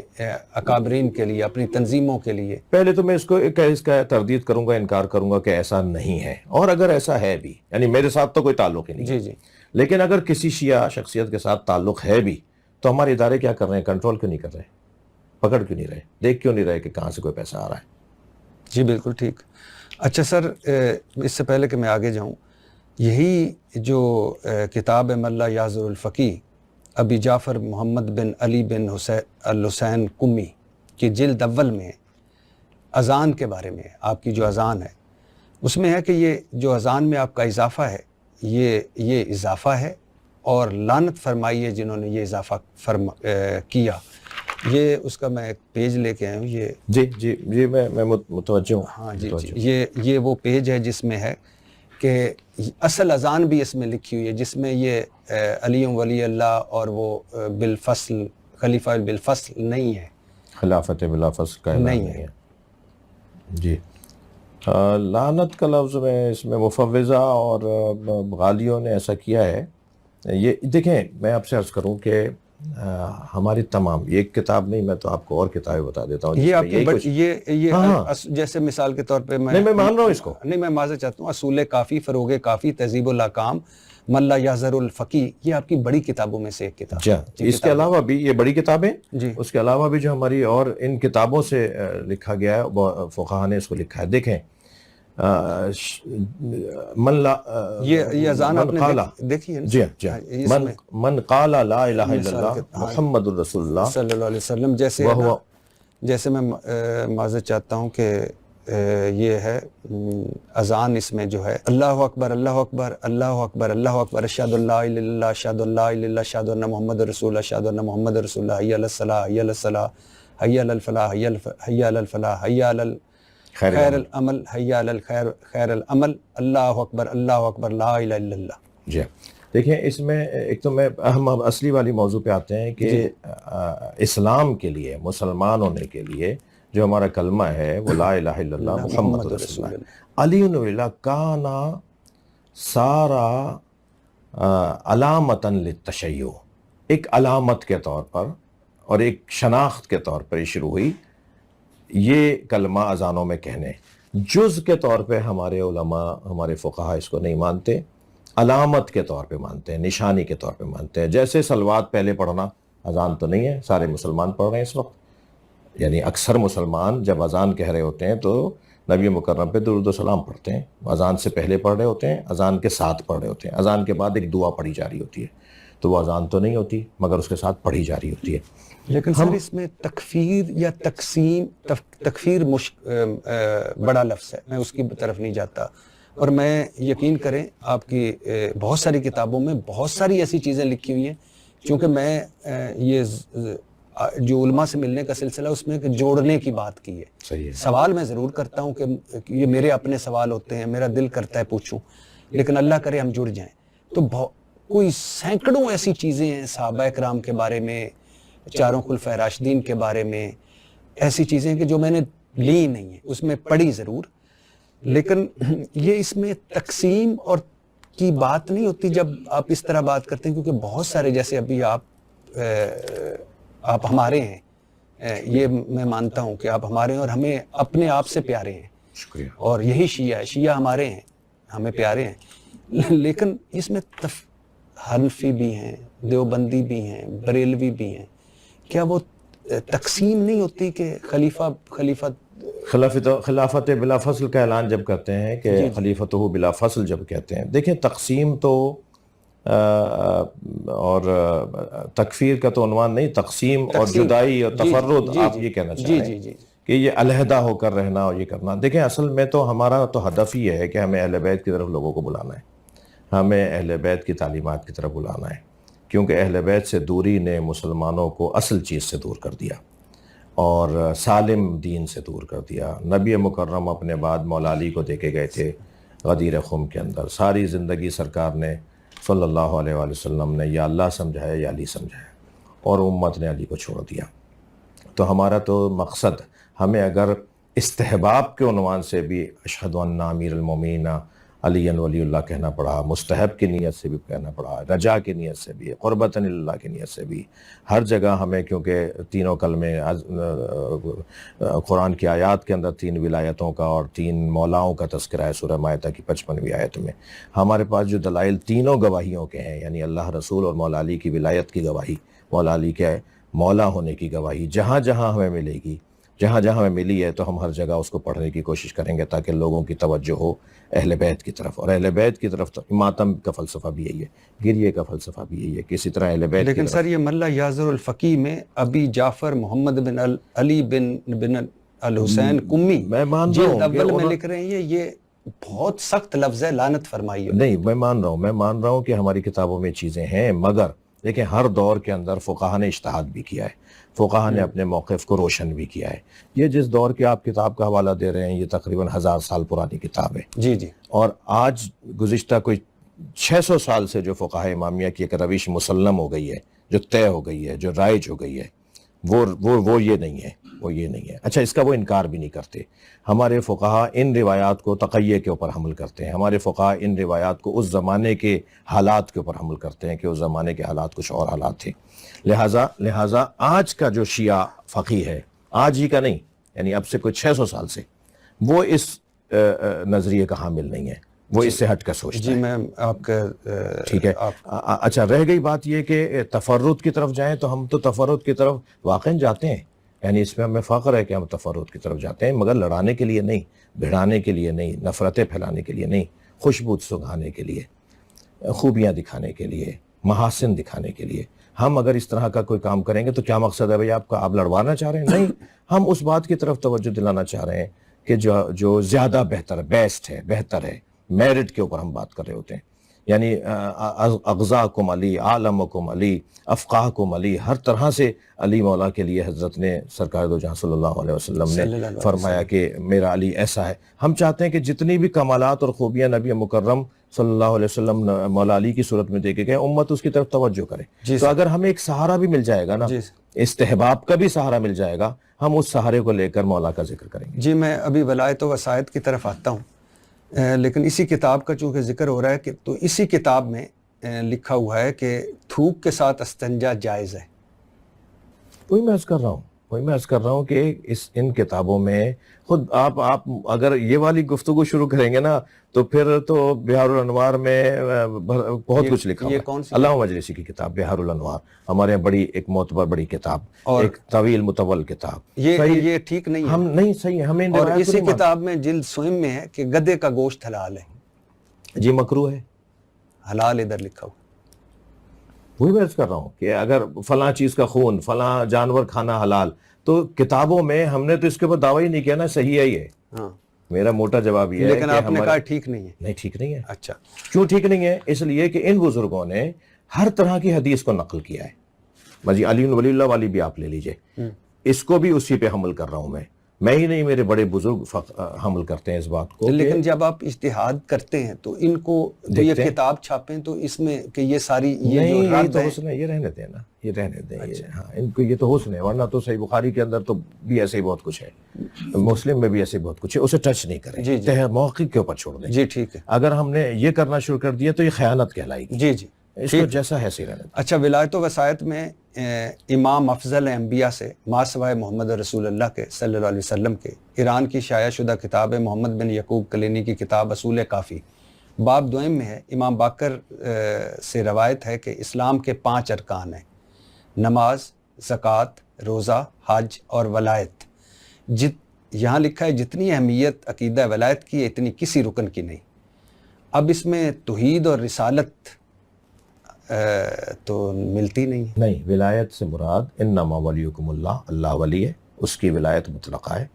اکابرین کے لیے، اپنی تنظیموں کے لیے، پہلے تو میں اس کا تردید کروں گا، انکار کروں گا کہ ایسا نہیں ہے، اور اگر ایسا ہے بھی، یعنی میرے ساتھ تو کوئی تعلق ہی نہیں، جی لیکن اگر کسی شیعہ شخصیت کے ساتھ تعلق ہے بھی تو ہمارے ادارے کیا کر رہے ہیں؟ کنٹرول کیوں نہیں کر رہے؟ پکڑ کیوں نہیں رہے؟ دیکھ کیوں نہیں رہے کہ کہاں سے کوئی پیسہ آ رہا ہے؟ جی بالکل ٹھیک۔ اچھا سر، اس سے پہلے کہ میں آگے جاؤں، یہی جو کتاب ہے ملا یازر الفقی ابی جعفر محمد بن علی بن الحسین قمی کی جلد اول میں اذان کے بارے میں، آپ کی جو اذان ہے اس میں ہے کہ یہ جو اذان میں آپ کا اضافہ ہے یہ اضافہ ہے، اور لعنت فرمائی ہے جنہوں نے یہ اضافہ کیا۔ یہ اس کا میں ایک پیج لے کے آیا ہوں، یہ جی میں متوجہ ہوں۔ ہاں جی یہ وہ پیج ہے جس میں ہے کہ اصل اذان بھی اس میں لکھی ہوئی ہے، جس میں یہ علی ولی اللہ اور وہ بالفصل خلیفہ بالفصل نہیں ہے، خلافت بلا فصل کا اعلان نہیں ہے۔ جی لعنت کا لفظ میں اس میں مفوضہ اور غالیوں نے ایسا کیا ہے۔ یہ دیکھیں میں آپ سے عرض کروں کہ ہماری تمام، یہ ایک کتاب نہیں، میں تو آپ کو اور کتابیں بتا دیتا ہوں، یہ آپ یہ جیسے مثال کے طور پہ میں مان رہا ہوں اس کو، نہیں میں معذرت چاہتا ہوں، اصول کافی، فروغ کافی، تہذیب الاحکام، ملا یازر الفقی، یہ آپ کی بڑی کتابوں میں سے ایک کتاب ہے۔ اس کے علاوہ بھی یہ بڑی کتابیں، جی اس کے علاوہ بھی جو ہماری اور ان کتابوں سے لکھا گیا ہے، فقہا نے اس کو لکھا ہے۔ دیکھیں یہ اذان آپ نے دیکھی ہے؟ جی من قال لا الہ الا اللہ محمد الرسول اللہ صلی اللہ علیہ وسلم، جیسے میں معذرت چاہتا ہوں کہ یہ ہے اذان، اس میں جو ہے اللہ اکبر اللہ اکبر اللہ اکبر اللہ اکبر، اشہد ان لا الہ الا اللہ، اشہد ان لا الہ الا اللہ، اشہد ان محمد رسول اللہ، اشہد ان محمد رسول اللہ، حی علی الصلاۃ حی علی الصلاۃ حی علی الفلاح حی علی الفلاح حی علی خیر العمل حی علی خیر العمل، اللہ اکبر لا الہ الا اللہ۔ جی دیکھیں اس میں ایک تو ہم اصلی والی موضوع پہ آتے ہیں کہ اسلام کے لیے، مسلمان ہونے کے لیے جو ہمارا کلمہ ہے وہ لا الہ الا اللہ محمد رسول اللہ۔ علی اللہ کانا سارا علامتاً للتشیع، ایک علامت کے طور پر اور ایک شناخت کے طور پر یہ شروع ہوئی، یہ کلمہ اذانوں میں کہنے، جز کے طور پہ ہمارے علماء، ہمارے فقہا اس کو نہیں مانتے، علامت کے طور پہ مانتے ہیں، نشانی کے طور پہ مانتے ہیں۔ جیسے صلوات پہلے پڑھنا اذان تو نہیں ہے، سارے مسلمان پڑھ رہے ہیں اس وقت، یعنی اکثر مسلمان جب اذان کہہ رہے ہوتے ہیں تو نبی مکرم پہ درود و سلام پڑھتے ہیں، اذان سے پہلے پڑھ رہے ہوتے ہیں، اذان کے ساتھ پڑھ رہے ہوتے ہیں، اذان کے بعد ایک دعا پڑھی جا رہی ہوتی ہے، تو وہ اذان تو نہیں ہوتی مگر اس کے ساتھ پڑھی جا رہی ہوتی ہے۔ لیکن سر اس میں تکفیر یا تقسیم، تکفیر بڑا لفظ ہے، میں اس کی طرف نہیں جاتا، اور میں یقین کریں آپ کی بہت ساری کتابوں میں بہت ساری ایسی چیزیں لکھی ہوئی ہیں، چونکہ میں یہ جو علماء سے ملنے کا سلسلہ اس میں جوڑنے کی بات کی ہے۔ صحیح ہے۔ سوال میں ضرور کرتا ہوں کہ یہ میرے اپنے سوال ہوتے ہیں، میرا دل کرتا ہے پوچھوں، لیکن اللہ کرے ہم جڑ جائیں تو کوئی سینکڑوں ایسی چیزیں ہیں صحابہ کرام کے بارے میں، چاروں خلفائے راشدین کے بارے میں، ایسی چیزیں کہ جو میں نے لی نہیں ہیں، اس میں پڑھی ضرور، لیکن یہ اس میں تقسیم اور کی بات نہیں ہوتی جب آپ اس طرح بات کرتے ہیں، کیونکہ بہت سارے جیسے ابھی آپ ہمارے ہیں، یہ میں مانتا ہوں کہ آپ ہمارے ہیں اور ہمیں اپنے آپ سے پیارے ہیں، شکریہ. اور یہی شیعہ ہے، شیعہ ہمارے ہیں، ہمیں پیارے ہیں، لیکن اس میں حنفی بھی ہیں، دیوبندی بھی ہیں، بریلوی بھی ہیں، کیا وہ تقسیم نہیں ہوتی کہ خلافت بلا فصل کا اعلان جب کرتے ہیں کہ خلیفۃ بلا فصل جب کہتے ہیں، دیکھیں تقسیم تو اور تکفیر کا تو عنوان نہیں، تقسیم اور جدائی اور تفرد آپ یہ کہنا چاہ رہے ہیں کہ یہ علیحدہ ہو کر رہنا اور یہ کرنا. دیکھیں اصل میں تو ہمارا تو ہدف ہی ہے کہ ہمیں اہل بیت کی طرف لوگوں کو بلانا ہے، ہمیں اہل بیت کی تعلیمات کی طرف بلانا ہے، کیونکہ اہل بیت سے دوری نے مسلمانوں کو اصل چیز سے دور کر دیا اور سالم دین سے دور کر دیا. نبی مکرم اپنے بعد مولا علی کو دے کے گئے تھے غدیر خم کے اندر، ساری زندگی سرکار نے صلی اللہ علیہ وآلہ وسلم نے یا اللہ سمجھایا یا علی سمجھایا، اور امت نے علی کو چھوڑ دیا. تو ہمارا تو مقصد، ہمیں اگر استحباب کے عنوان سے بھی اشہد ان امیر المومنین علی ولی اللہ کہنا پڑا، مستحب کی نیت سے بھی کہنا پڑا، رجا کی نیت سے بھی، قربتاً اللہ کی نیت سے بھی، ہر جگہ ہمیں، کیونکہ تینوں کلمے قرآن کی آیات کے اندر 3 ولایتوں کا اور 3 مولاؤں کا تذکرہ ہے سورہ مائدہ کی 55ویں آیت میں. ہمارے پاس جو دلائل تینوں گواہیوں کے ہیں، یعنی اللہ رسول اور مولا علی کی ولایت کی گواہی، مولا علی کے مولا ہونے کی گواہی، جہاں جہاں ہمیں ملے گی، جہاں جہاں ہمیں ملی ہے تو ہم ہر جگہ اس کو پڑھنے کی کوشش کریں گے تاکہ لوگوں کی توجہ ہو اہل بیت کی طرف. اور اہل بیت کی طرف تو ماتم کا فلسفہ بھی یہی ہے، گریے کا فلسفہ بھی یہی ہے، کسی طرح اہل بیت. لیکن سر یہ ملا یازر الفقی میں ابی جعفر محمد بن علی بن الحسین قمی میں مان رہا ہوں اول میں لکھ رہے ہیں، یہ بہت سخت لفظ ہے، لعنت فرمائی. نہیں، میں مان رہا ہوں کہ ہماری کتابوں میں چیزیں ہیں، مگر لیکن ہر دور کے اندر فقہا نے اجتہاد بھی کیا ہے، فقہا نے اپنے موقف کو روشن بھی کیا ہے. یہ جس دور کے آپ کتاب کا حوالہ دے رہے ہیں یہ تقریباً 1000 سال پرانی کتاب ہے. جی جی. اور آج گزشتہ کوئی 600 سال سے جو فقہا امامیہ کی ایک روش مسلم ہو گئی ہے، جو طے ہو گئی ہے، جو رائج ہو گئی ہے، وہ یہ نہیں ہے، وہ یہ نہیں ہے. اچھا، اس کا وہ انکار بھی نہیں کرتے. ہمارے فقہا ان روایات کو تقیہ کے اوپر حمل کرتے ہیں، ہمارے فقہا ان روایات کو اس زمانے کے حالات کے اوپر حمل کرتے ہیں کہ اس زمانے کے حالات کچھ اور حالات تھے. لہٰذا آج کا جو شیعہ فقی ہے، آج ہی کا نہیں، یعنی اب سے کوئی 600 سال سے، وہ اس نظریے کا حامل نہیں ہے، وہ اس سے ہٹ کر سوچتا ہے. جی میں آپ کا ٹھیک ہے. اچھا، رہ گئی بات یہ کہ تفرد کی طرف جائیں تو ہم تو تفرد کی طرف واقعاً جاتے ہیں، یعنی اس میں ہمیں فخر ہے کہ ہم تفرد کی طرف جاتے ہیں، مگر لڑانے کے لیے نہیں، بھڑانے کے لیے نہیں، نفرتیں پھیلانے کے لیے نہیں، خوشبو سنگھانے کے لیے، خوبیاں دکھانے کے لیے، محاسن دکھانے کے لیے. ہم اگر اس طرح کا کوئی کام کریں گے تو کیا مقصد ہے بھائی آپ کا؟ آپ لڑوانا چاہ رہے ہیں؟ نہیں، ہم اس بات کی طرف توجہ دلانا چاہ رہے ہیں کہ جو زیادہ بہتر، بیسٹ ہے، بہتر ہے، میرٹ کے اوپر ہم بات کر رہے ہوتے ہیں. یعنی اغزاکم علی، عالمکم علی، افقاہکم علی، ہر طرح سے علی مولا کے لیے حضرت نے سرکار دو جہاں صلی اللہ علیہ وسلم نے فرمایا کہ میرا علی ایسا ہے. ہم چاہتے ہیں کہ جتنی بھی کمالات اور خوبیاں نبی مکرم صلی اللہ علیہ وسلم مولا علی کی صورت میں دے کے گئے، امت اس کی طرف توجہ کرے. تو اگر ہمیں ایک سہارا بھی مل جائے گا نا، استحباب کا بھی سہارا مل جائے گا، ہم اس سہارے کو لے کر مولا کا ذکر کریں گے. جی میں ابھی ولایت و وصایت کی طرف آتا ہوں، لیکن اسی کتاب کا چونکہ ذکر ہو رہا ہے کہ تو اسی کتاب میں لکھا ہوا ہے کہ تھوک کے ساتھ استنجا جائز ہے. وہی میں عرض کر رہا ہوں کہ ان کتابوں میں خود آپ اگر یہ والی گفتگو شروع کریں گے نا تو پھر تو بہار الانوار میں بہت کچھ لکھا ہوا ہے. علامہ مجلسی کی کتاب بہار الانوار، ہمارے یہاں بڑی ایک معتبر بڑی کتاب، ایک طویل مطول کتاب. یہ ٹھیک نہیں ہے، ہم نہیں صحیح ہے، ہمیں اور اسی کتاب میں جلد سوئم میں ہے کہ گدھے کا گوشت حلال ہے. جی مکروہ ہے، حلال ادھر لکھا ہوا. وہی میں عرض کر رہا ہوں کہ اگر فلاں چیز کا خون، فلاں جانور کھانا حلال، تو کتابوں میں ہم نے تو اس کے اوپر دعویٰ ہی نہیں کیا نا صحیح ہے یہ. ہاں، میرا موٹا جواب یہ ہے لیکن آپ نے کہا ٹھیک نہیں ہے. نہیں، ٹھیک نہیں ہے. اچھا، کیوں ٹھیک نہیں ہے؟ اس لیے کہ ان بزرگوں نے ہر طرح کی حدیث کو نقل کیا ہے. جی علی ولی اللہ والی بھی آپ لے لیجئے، اس کو بھی اسی پہ حمل کر رہا ہوں میں. میں ہی نہیں، میرے بڑے بزرگ حمل کرتے ہیں اس بات کو. لیکن جب آپ اجتہاد کرتے ہیں تو ان کو تو یہ کتاب چھاپیں تو اس میں کہ یہ ساری یہ جو رد ہے، حسن ہے، یہ رہنے دیں نا، یہ رہنے دیں. ہاں ان کو یہ تو حسن ہے، ورنہ تو صحیح بخاری کے اندر تو بھی ایسے ہی بہت کچھ ہے، مسلم میں بھی ایسے بہت کچھ ہے، اسے ٹچ نہیں کریں، تہ موقع کے اوپر چھوڑ دیں. جی ٹھیک ہے. اگر ہم نے یہ کرنا شروع کر دیا تو یہ خیانت کہلائے گی. جی جی اس کو جیسا ہے صحیح رہنے دیں. اچھا، ولایت و وصایت میں امام افضل انبیاء سے ما سوائے محمد رسول اللہ کے صلی اللہ علیہ وسلم کے ایران کی شائع شدہ کتاب محمد بن یعقوب کلینی کی کتاب اصول کافی باب دوئم میں ہے. امام باقر سے روایت ہے کہ اسلام کے 5 ارکان ہیں: نماز، زکوٰۃ، روزہ، حج اور ولایت. یہاں لکھا ہے جتنی اہمیت عقیدہ ولایت کی ہے اتنی کسی رکن کی نہیں. اب اس میں توحید اور رسالت تو ملتی نہیں. ولایت سے مراد انما ولیکم اللہ، اللہ ولی ہے، اس کی ولایت مطلقہ ہے.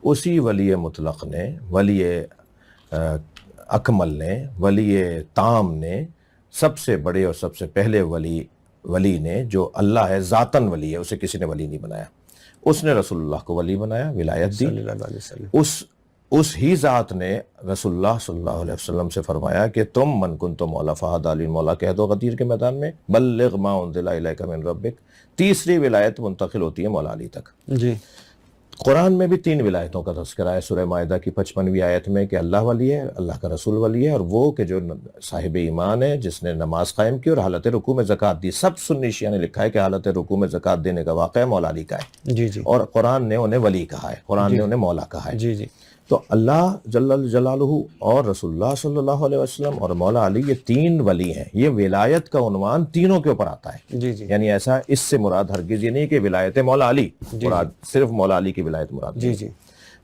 اسی ولی مطلق نے، ولی اکمل نے، ولی تام نے، سب سے بڑے اور سب سے پہلے ولی نے جو اللہ ہے، ذاتاً ولی ہے، اسے کسی نے ولی نہیں بنایا. اس نے رسول اللہ کو ولی بنایا، ولایت دی. صلی اللہ علیہ وسلم. اس ہی ذات نے رسول اللہ صلی اللہ علیہ وسلم سے فرمایا کہ تم من کنتم مولا فہد علی مولا کہہ دو غدیر کے میدان میں، بلغ ما انزل الیک من ربک. تیسری ولایت منتقل ہوتی ہے مولا علی تک. جی. قرآن میں بھی 3 ولایتوں کا تذکرہ ہے سورہ مائدہ کی 55ویں آیت میں کہ اللہ ولی ہے، اللہ کا رسول ولی ہے، اور وہ کہ جو صاحب ایمان ہے جس نے نماز قائم کی اور حالت رکوع میں زکوٰۃ دی. سب سنی شیعہ نے لکھا ہے کہ حالت رکوع میں زکوٰۃ دینے کا واقعہ مولا علی کا ہے. جی جی. اور قرآن نے انہیں ولی کہا ہے، قرآن نے انہیں مولا کہا ہے. جی جی. تو اللہ جل جلالہ اور رسول اللہ صلی اللہ علیہ وسلم اور مولا علی، یہ 3 ولی ہیں. یہ ولایت کا عنوان تینوں کے اوپر آتا ہے. جی جی. یعنی ایسا اس سے مراد ہرگز یہ نہیں کہ ولایت مولا علی مراد، صرف مولا علی کی ولایت مراد. جی جی.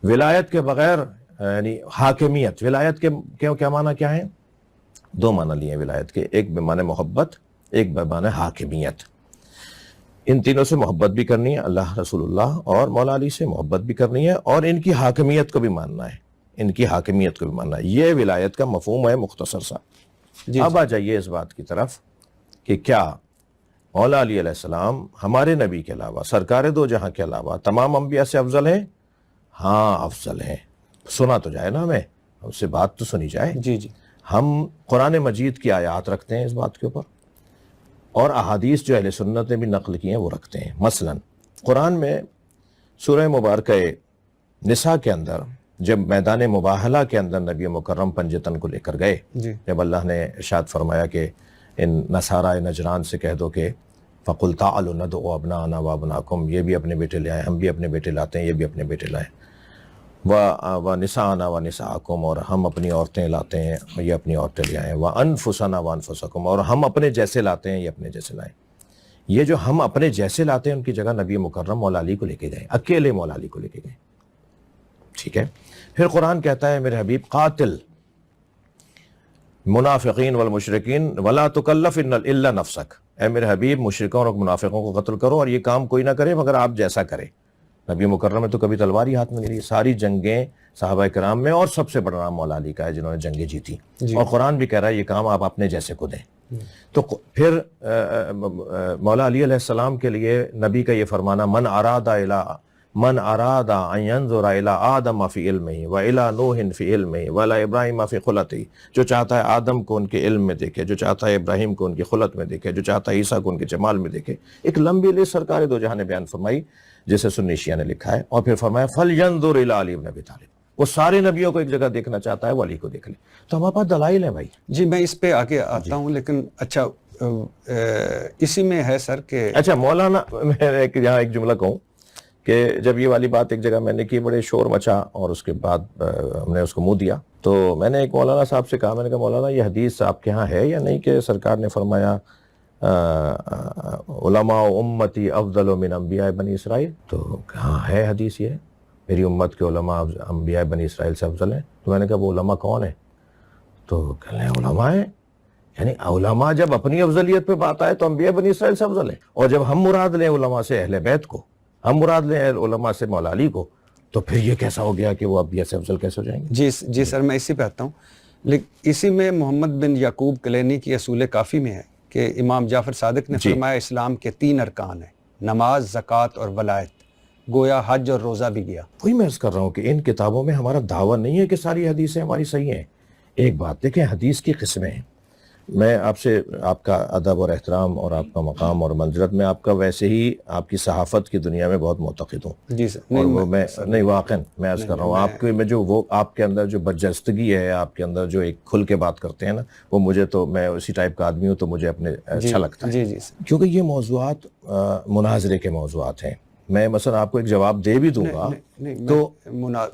ولایت کے بغیر یعنی حاکمیت، ولایت کے کیا معنی کیا ہیں؟ 2 معنی لیے ہیں ولایت کے، ایک بمعنی محبت، ایک بمعنی حاکمیت. ان تینوں سے محبت بھی کرنی ہے، اللہ، رسول اللہ اور مولا علی سے محبت بھی کرنی ہے، اور ان کی حاکمیت کو بھی ماننا ہے، ان کی حاکمیت کو بھی ماننا ہے. یہ ولایت کا مفہوم ہے مختصر سا. اب آ جائیے اس بات کی طرف کہ کیا مولا علی علیہ السلام ہمارے نبی کے علاوہ، سرکار دو جہاں کے علاوہ تمام انبیاء سے افضل ہیں؟ ہاں افضل ہیں. سنا تو جائے نا، ہمیں ہم سے بات تو سنی جائے. جی جی. ہم قرآن مجید کی آیات رکھتے ہیں اس بات کے اوپر، اور احادیث جو اہل سنت نے بھی نقل کی ہیں وہ رکھتے ہیں. مثلا قرآن میں سورہ مبارکہ نساء کے اندر جب میدان مباہلہ کے اندر نبی مکرم پنجتن کو لے کر گئے، جب اللہ نے ارشاد فرمایا کہ ان نصارى نجران سے کہہ دو کہ فَقُلْ تَعَالُوا نَدْعُوا أَبْنَاءَنَا وَأَبْنَاءَكُمْ، یہ بھی اپنے بیٹے لے آئیں، ہم بھی اپنے بیٹے لاتے ہیں، یہ بھی اپنے بیٹے لائیں. وَنِسَاءَنَا وَنِسَاءَكُمْ، اور ہم اپنی عورتیں لاتے ہیں، یہ اپنی عورتیں لے آئیں. وَأَنفُسَنَا وَأَنفُسَكُمْ، اور ہم اپنے جیسے لاتے ہیں، یہ اپنے جیسے لائیں. یہ جو ہم اپنے جیسے لاتے ہیں ان کی جگہ نبی مکرم مولا علی کو لے کے گئے، اکیلے مولا علی کو لے کے گئے. ٹھیک ہے. پھر قرآن کہتا ہے میرے حبیب قاتل منافقین والمشرکین ولا تکلف الا نفسک، اے میرے حبیب مشرکوں اور منافقوں کو قتل کرو اور یہ کام کوئی نہ کرے مگر آپ جیسا کرے. نبی مکرم میں تو کبھی تلوار ہی ہاتھ میں نہیں لی. ساری جنگیں صحابہ کرام میں، اور سب سے بڑا نام مولا علی کا ہے جنہوں نے جنگیں جیتی. اور قرآن بھی کہہ رہا ہے یہ کام آپ اپنے جیسے کو دیں. تو پھر مولا علی علیہ السلام کے لیے نبی کا یہ فرمانا من اراد ان ينظر الى آدم فی علمہ والى نوح فی علمہ والى ابراہیم فی خلتہ، جو چاہتا ہے آدم کو ان کے علم میں دیکھے، جو چاہتا ہے ابراہیم کو ان کی خلت میں دیکھے، جو چاہتا ہے عیسیٰ کو ان کے جمال میں دیکھے. ایک لمبی لسٹ سرکار دو جہاں نے بیان فرمائی جسے سنی شیعہ نے لکھا ہے. اور پھر فرمایا فَلْيَنظُرْ إِلَىٰ عَلِي بْنِ أَبِي طالب، وہ سارے نبیوں کو ایک جگہ دیکھنا چاہتا ہے، وہ علی کو دیکھ لے. تو ہمارے پاس دلائل ہیں بھائی. جی میں اس پہ آگے آتا ہوں، لیکن اچھا اسی میں ہے سر کہ اچھا مولانا، میں یہاں ایک جملہ کہوں کہ جب یہ والی بات ایک جگہ میں نے کی، بڑے شور مچا اور اس کے بعد ہم نے اس کو منہ دیا. تو میں نے ایک مولانا صاحب سے کہا، میں نے کہا مولانا یہ حدیث آپ کے ہاں ہے یا نہیں کہ سرکار نے فرمایا علماء امتی افضل من انبیاء بنی اسرائیل؟ تو ہاں ہے حدیث، یہ میری امت کے علماء انبیاء بنی اسرائیل سے افضل ہیں. تو میں نے کہا وہ علماء کون ہیں؟ تو کہہ رہے ہیں علماء ہیں. یعنی علماء جب اپنی افضلیت پہ بات آئے تو انبیاء بنی اسرائیل سے افضل ہیں، اور جب ہم مراد لیں علماء سے اہل بیت کو، ہم مراد لیں علماء سے مولا علی کو، تو پھر یہ کیسا ہو گیا کہ وہ انبیاء سے افضل کیسے ہو جائیں گے؟ جی سر میں اسی پہ آتا ہوں. لیکن اسی میں محمد بن یعقوب کلینی کی اصول کافی میں ہے کہ امام جعفر صادق نے فرمایا اسلام کے 3 ارکان ہیں: نماز، زکوٰۃ اور ولایت. گویا حج اور روزہ بھی گیا۔ وہی میں عرض کر رہا ہوں کہ ان کتابوں میں ہمارا دعویٰ نہیں ہے کہ ساری حدیثیں ہماری صحیح ہیں۔ ایک بات دیکھیں، حدیث کی قسمیں ہیں۔ میں آپ سے، آپ کا ادب اور احترام اور آپ کا مقام اور منزلت، میں آپ کا ویسے ہی آپ کی صحافت کی دنیا میں بہت معتقد ہوں جی سر، اور وہ میں نہیں واقعا میں عرض کر رہا ہوں آپ کے میں جو وہ آپ کے اندر جو برجستگی ہے، آپ کے اندر جو ایک کھل کے بات کرتے ہیں نا، وہ مجھے تو، میں اسی ٹائپ کا آدمی ہوں تو مجھے اپنے اچھا لگتا ہے۔ جی جی سر، کیونکہ یہ موضوعات مناظرے کے موضوعات ہیں۔ میں مثلا آپ کو ایک جواب دے بھی دوں گا تو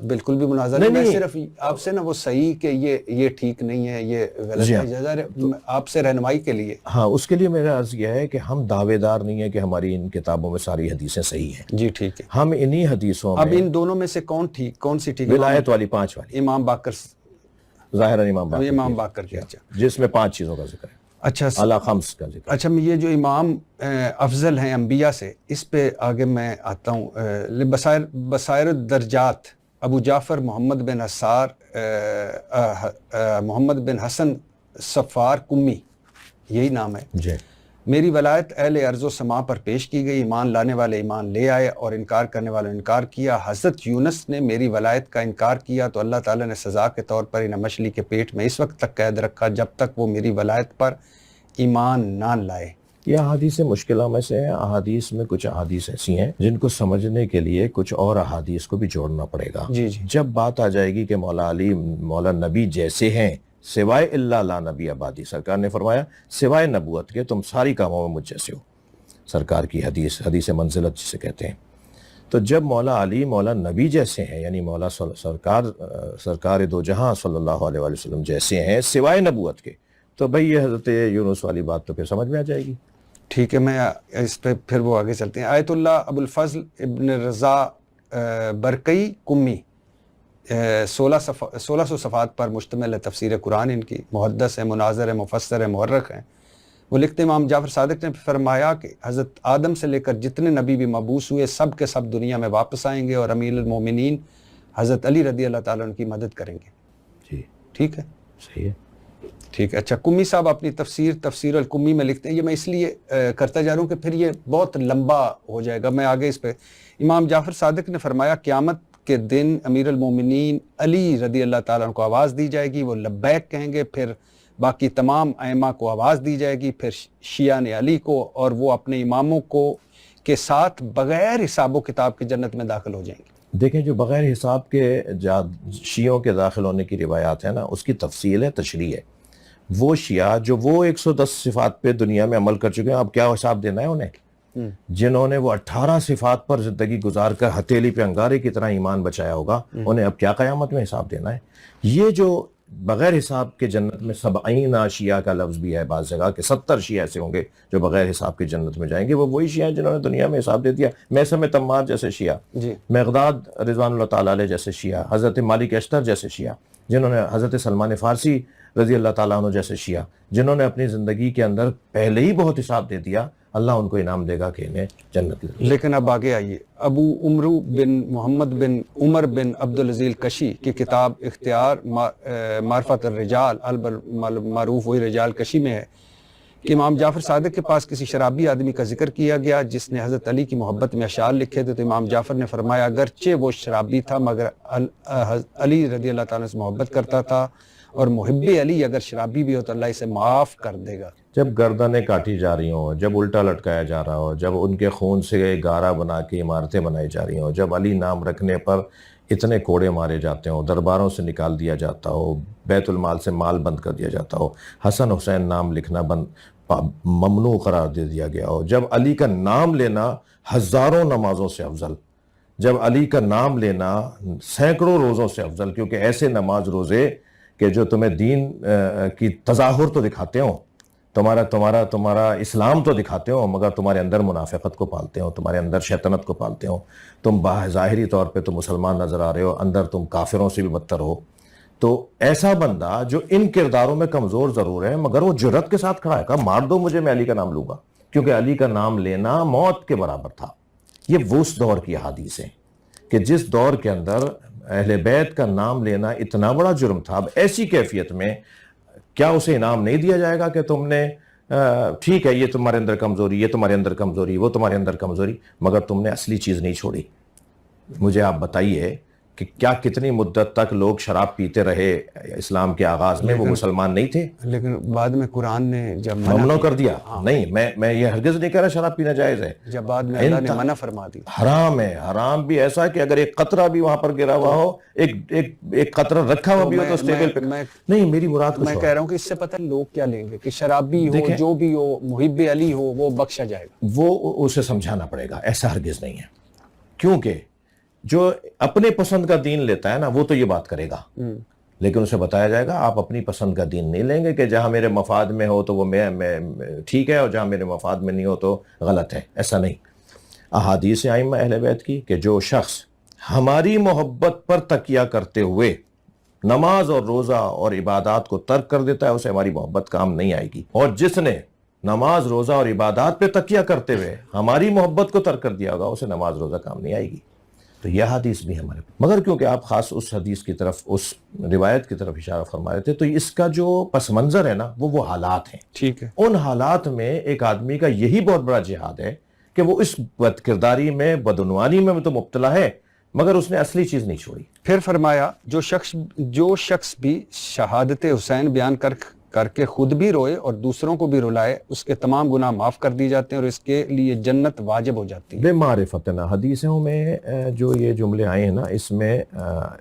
بالکل بھی مناظرہ نہیں، میں صرف آپ سے نا وہ صحیح کہ یہ ٹھیک نہیں ہے، یہ غلط ہے، آپ سے رہنمائی کے لیے۔ ہاں، اس کے لیے میرا عرض یہ ہے کہ ہم دعوے دار نہیں ہے کہ ہماری ان کتابوں میں ساری حدیثیں صحیح ہیں۔ جی ٹھیک ہے، ہم انہی حدیثوں میں، اب ان دونوں میں سے کون سی ٹھیک ہے؟ ولایت والی 5 والی، امام باقر، ظاہراً امام باقر کی، اچھا، جس میں 5 چیزوں کا ذکر ہے، اچھا اعلی خمس کا ذکر۔ اچھا، یہ جو امام افضل ہیں انبیاء سے، اس پہ آگے میں آتا ہوں۔ بصائر الدرجات، ابو جعفر محمد بن حسار محمد بن حسن صفار قمی، یہی نام ہے جی۔ میری ولایت اہل ارض و سما پر پیش کی گئی، ایمان لانے والے ایمان لے آئے اور انکار کرنے والوں نے انکار کیا۔ حضرت یونس نے میری ولایت کا انکار کیا تو اللہ تعالیٰ نے سزا کے طور پر انہیں مچھلی کے پیٹ میں اس وقت تک قید رکھا جب تک وہ میری ولایت پر ایمان نہ لائے۔ یہ احادیث مشکلہ میں سے ہیں۔ احادیث میں کچھ احادیث ایسی ہیں جن کو سمجھنے کے لیے کچھ اور احادیث کو بھی جوڑنا پڑے گا۔ جی جی، جب بات آ جائے گی کہ مولا علی مولا نبی جیسے ہیں، سوائے اللہ لا نبی آبادی، سرکار نے فرمایا سوائے نبوت کے تم ساری کاموں میں مجھ جیسے ہو، سرکار کی حدیث منزلت جسے کہتے ہیں۔ تو جب مولا علی مولا نبی جیسے ہیں، یعنی مولا سرکار دو جہاں صلی اللہ علیہ وآلہ وسلم جیسے ہیں سوائے نبوت کے، تو بھئی یہ حضرت یونس والی بات تو پھر سمجھ میں آ جائے گی۔ ٹھیک ہے، میں اس پہ پھر وہ آگے چلتے ہیں۔ آیت اللہ ابو الفضل ابن رضا برقی قمی، 1600 صفحات پر مشتمل ہے، تفسیر قرآن ان کی، محدث ہے، مناظر ہے، مفسر ہے، مورخ ہیں۔ وہ لکھتے امام جعفر صادق نے فرمایا کہ حضرت آدم سے لے کر جتنے نبی بھی مبعوث ہوئے سب کے سب دنیا میں واپس آئیں گے اور امیر المومنین حضرت علی رضی اللہ تعالیٰ عنہ کی مدد کریں گے۔ جی ٹھیک ہے، صحیح ہے۔ ٹھیک ہے۔ اچھا، قمی صاحب اپنی تفسیر القمی میں لکھتے ہیں، یہ میں اس لیے کرتا جا رہا ہوں کہ پھر یہ بہت لمبا ہو جائے گا، میں آگے اس پہ۔ امام جعفر صادق نے فرمایا قیامت کے دن امیر المومنین علی رضی اللہ تعالیٰ عنہ کو آواز دی جائے گی، وہ لبیک کہیں گے، پھر باقی تمام ائمہ کو آواز دی جائے گی، پھر شیعہ نے علی کو، اور وہ اپنے اماموں کو کے ساتھ بغیر حساب و کتاب کے جنت میں داخل ہو جائیں گے۔ دیکھیں، جو بغیر حساب کے شیعوں کے داخل ہونے کی روایات ہیں نا، اس کی تفصیل ہے، تشریح ہے۔ وہ شیعہ جو وہ 110 صفات پہ دنیا میں عمل کر چکے ہیں، اب کیا حساب دینا ہے انہیں؟ جنہوں نے وہ 18 صفات پر زندگی گزار کر ہتھیلی پہ انگارے کی طرح ایمان بچایا ہوگا، انہیں اب کیا قیامت میں حساب دینا ہے؟ یہ جو بغیر حساب کے جنت میں 70 شیعہ کا لفظ بھی ہے بعض جگہ کہ 70 شیعہ ایسے ہوں گے جو بغیر حساب کے جنت میں جائیں گے، وہ وہی شیعہ جنہوں نے دنیا میں حساب دے دیا۔ میثم تمار جیسے شیعہ، مقداد رضوان اللہ تعالیٰ علیہ جیسے شیعہ، حضرت مالک اشتر جیسے شیعہ، جنہوں نے حضرت سلمان فارسی رضی اللہ تعالیٰ عنہ جیسے شیعہ، جنہوں نے اپنی زندگی کے اندر پہلے ہی بہت حساب دے دیا، اللہ ان کو انعام دے گا کہ انہیں جنت دے۔ لیکن اب آگے آئیے، ابو عمرو بن محمد بن عمر بن عبدالعزیز کشی کی کتاب اختیار معرفت الرجال معروف وہی رجال کشی میں ہے کہ امام جعفر صادق کے پاس کسی شرابی آدمی کا ذکر کیا گیا جس نے حضرت علی کی محبت میں اشعار لکھے تھے، تو امام جعفر نے فرمایا اگرچہ وہ شرابی تھا مگر علی رضی اللہ تعالیٰ سے محبت کرتا تھا، اور محب علی اگر شرابی بھی ہو تو اللہ اسے معاف کر دے گا۔ جب گردنیں کاٹی جا رہی ہوں، جب الٹا لٹکایا جا رہا ہو، جب ان کے خون سے گارا بنا کے عمارتیں بنائی جا رہی ہوں، جب علی نام رکھنے پر اتنے کوڑے مارے جاتے ہوں، درباروں سے نکال دیا جاتا ہو، بیت المال سے مال بند کر دیا جاتا ہو، حسن حسین نام لکھنا ممنوع قرار دے دیا گیا ہو، جب علی کا نام لینا ہزاروں نمازوں سے افضل، جب علی کا نام لینا سینکڑوں روزوں سے افضل، کیونکہ ایسے نماز روزے کہ جو تمہیں دین کی تظاہر تو دکھاتے ہوں، تمہارا اسلام تو دکھاتے ہو، مگر تمہارے اندر منافقت کو پالتے ہو، تمہارے اندر شیطنت کو پالتے ہو، تم ظاہری طور پہ تم مسلمان نظر آ رہے ہو، اندر تم کافروں سے بھی بدتر ہو۔ تو ایسا بندہ جو ان کرداروں میں کمزور ضرور ہے مگر وہ جرأت کے ساتھ کھڑا ہے، کہا مار دو مجھے، میں علی کا نام لوں گا، کیونکہ علی کا نام لینا موت کے برابر تھا۔ یہ وہ اس دور کی احادیث ہیں کہ جس دور کے اندر اہل بیت کا نام لینا اتنا بڑا جرم تھا، اب ایسی کیفیت میں کیا اسے انعام نہیں دیا جائے گا کہ تم نے ٹھیک ہے یہ تمہارے اندر کمزوری، یہ تمہارے اندر کمزوری، وہ تمہارے اندر کمزوری، مگر تم نے اصلی چیز نہیں چھوڑی، مجھے آپ بتائیے کہ کیا کتنی مدت تک لوگ شراب پیتے رہے اسلام کے آغاز میں؟ وہ مسلمان نہیں تھے، لیکن بعد میں قرآن نے جب ممنوع کر دیا. نہیں، میں یہ ہرگز نہیں کہہ رہا شراب پینا جائز ہے، جب بعد میں اللہ نے منع فرما دی. حرام ہے. حرام بھی ایسا کہ اگر ایک قطرہ بھی وہاں پر گرا ہوا ہو، ایک قطرہ رکھا ہوا بھی ہو تو اس ٹیبل پہ نہیں. میری مراد میں کہہ رہا ہوں کہ اس سے پتہ لوگ کیا لیں گے کہ شرابی ہو، جو بھی ہو، محب علی ہو، وہ بخشا جائے گا. وہ اسے سمجھانا پڑے گا. ایسا ہرگز نہیں ہے، کیونکہ جو اپنے پسند کا دین لیتا ہے نا وہ تو یہ بات کرے گا، لیکن اسے بتایا جائے گا آپ اپنی پسند کا دین نہیں لیں گے کہ جہاں میرے مفاد میں ہو تو وہ میں ٹھیک ہے اور جہاں میرے مفاد میں نہیں ہو تو غلط ہے. ایسا نہیں. احادیث ائمہ اہل بیت کی کہ جو شخص ہماری محبت پر تکیہ کرتے ہوئے نماز اور روزہ اور عبادات کو ترک کر دیتا ہے اسے ہماری محبت کام نہیں آئے گی، اور جس نے نماز روزہ اور عبادات پہ تکیہ کرتے ہوئے ہماری محبت کو ترک کر دیا ہوگا اسے نماز روزہ کام نہیں آئے گی. تو یہ حدیث بھی ہمارے مگر کیونکہ آپ خاص اس حدیث کی طرف، اس روایت کی طرف اشارہ فرما رہے تھے، تو اس کا جو پس منظر ہے نا وہ حالات ہیں. ٹھیک ہے. ان حالات میں ایک آدمی کا یہی بہت بڑا جہاد ہے کہ وہ اس بد کرداری میں، بدعنوانی میں تو مبتلا ہے مگر اس نے اصلی چیز نہیں چھوڑی. پھر فرمایا جو شخص بھی شہادت حسین بیان کر کے خود بھی روئے اور دوسروں کو بھی رلائے، اس کے تمام گناہ معاف کر دی جاتے ہیں اور اس کے لیے جنت واجب ہو جاتی ہے. بے معرفتنا حدیثوں میں جو یہ جملے آئے ہیں نا، اس میں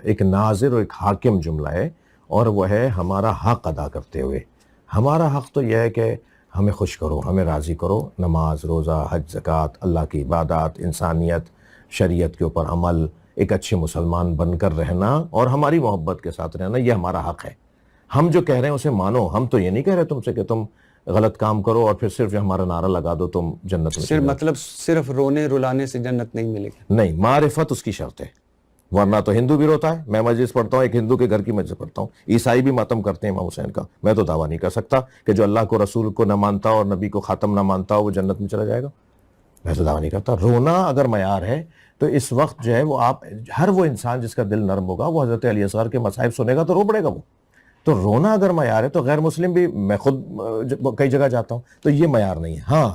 ایک ناظر اور ایک حاکم جملہ ہے، اور وہ ہے ہمارا حق ادا کرتے ہوئے. ہمارا حق تو یہ ہے کہ ہمیں خوش کرو، ہمیں راضی کرو. نماز، روزہ، حج، زکوٰۃ، اللہ کی عبادات، انسانیت، شریعت کے اوپر عمل، ایک اچھے مسلمان بن کر رہنا اور ہماری محبت کے ساتھ رہنا، یہ ہمارا حق ہے. ہم جو کہہ رہے ہیں اسے مانو. ہم تو یہ نہیں کہہ رہے تم سے کہ تم غلط کام کرو اور پھر صرف ہمارا نعرہ لگا دو تم جنت میں. مطلب صرف رونے رلانے سے جنت نہیں ملے گی. نہیں، معرفت اس کی شرط ہے، ورنہ تو ہندو بھی روتا ہے. میں مجلس پڑھتا ہوں، ایک ہندو کے گھر کی مجلس پڑھتا ہوں. عیسائی بھی ماتم کرتے ہیں امام حسین کا. میں تو دعویٰ نہیں کر سکتا کہ جو اللہ کو، رسول کو نہ مانتا اور نبی کو خاتم نہ مانتا ہو وہ جنت میں چلا جائے گا. میں تو دعویٰ نہیں کرتا. رونا اگر معیار ہے تو اس وقت جو ہے وہ آپ، ہر وہ انسان جس کا دل نرم ہوگا وہ حضرت علی اصغر کے مصائب سنے گا تو رو پڑے گا. وہ تو رونا اگر معیار ہے تو غیر مسلم بھی، میں خود کئی جگہ جاتا ہوں تو یہ معیار نہیں ہے. ہاں،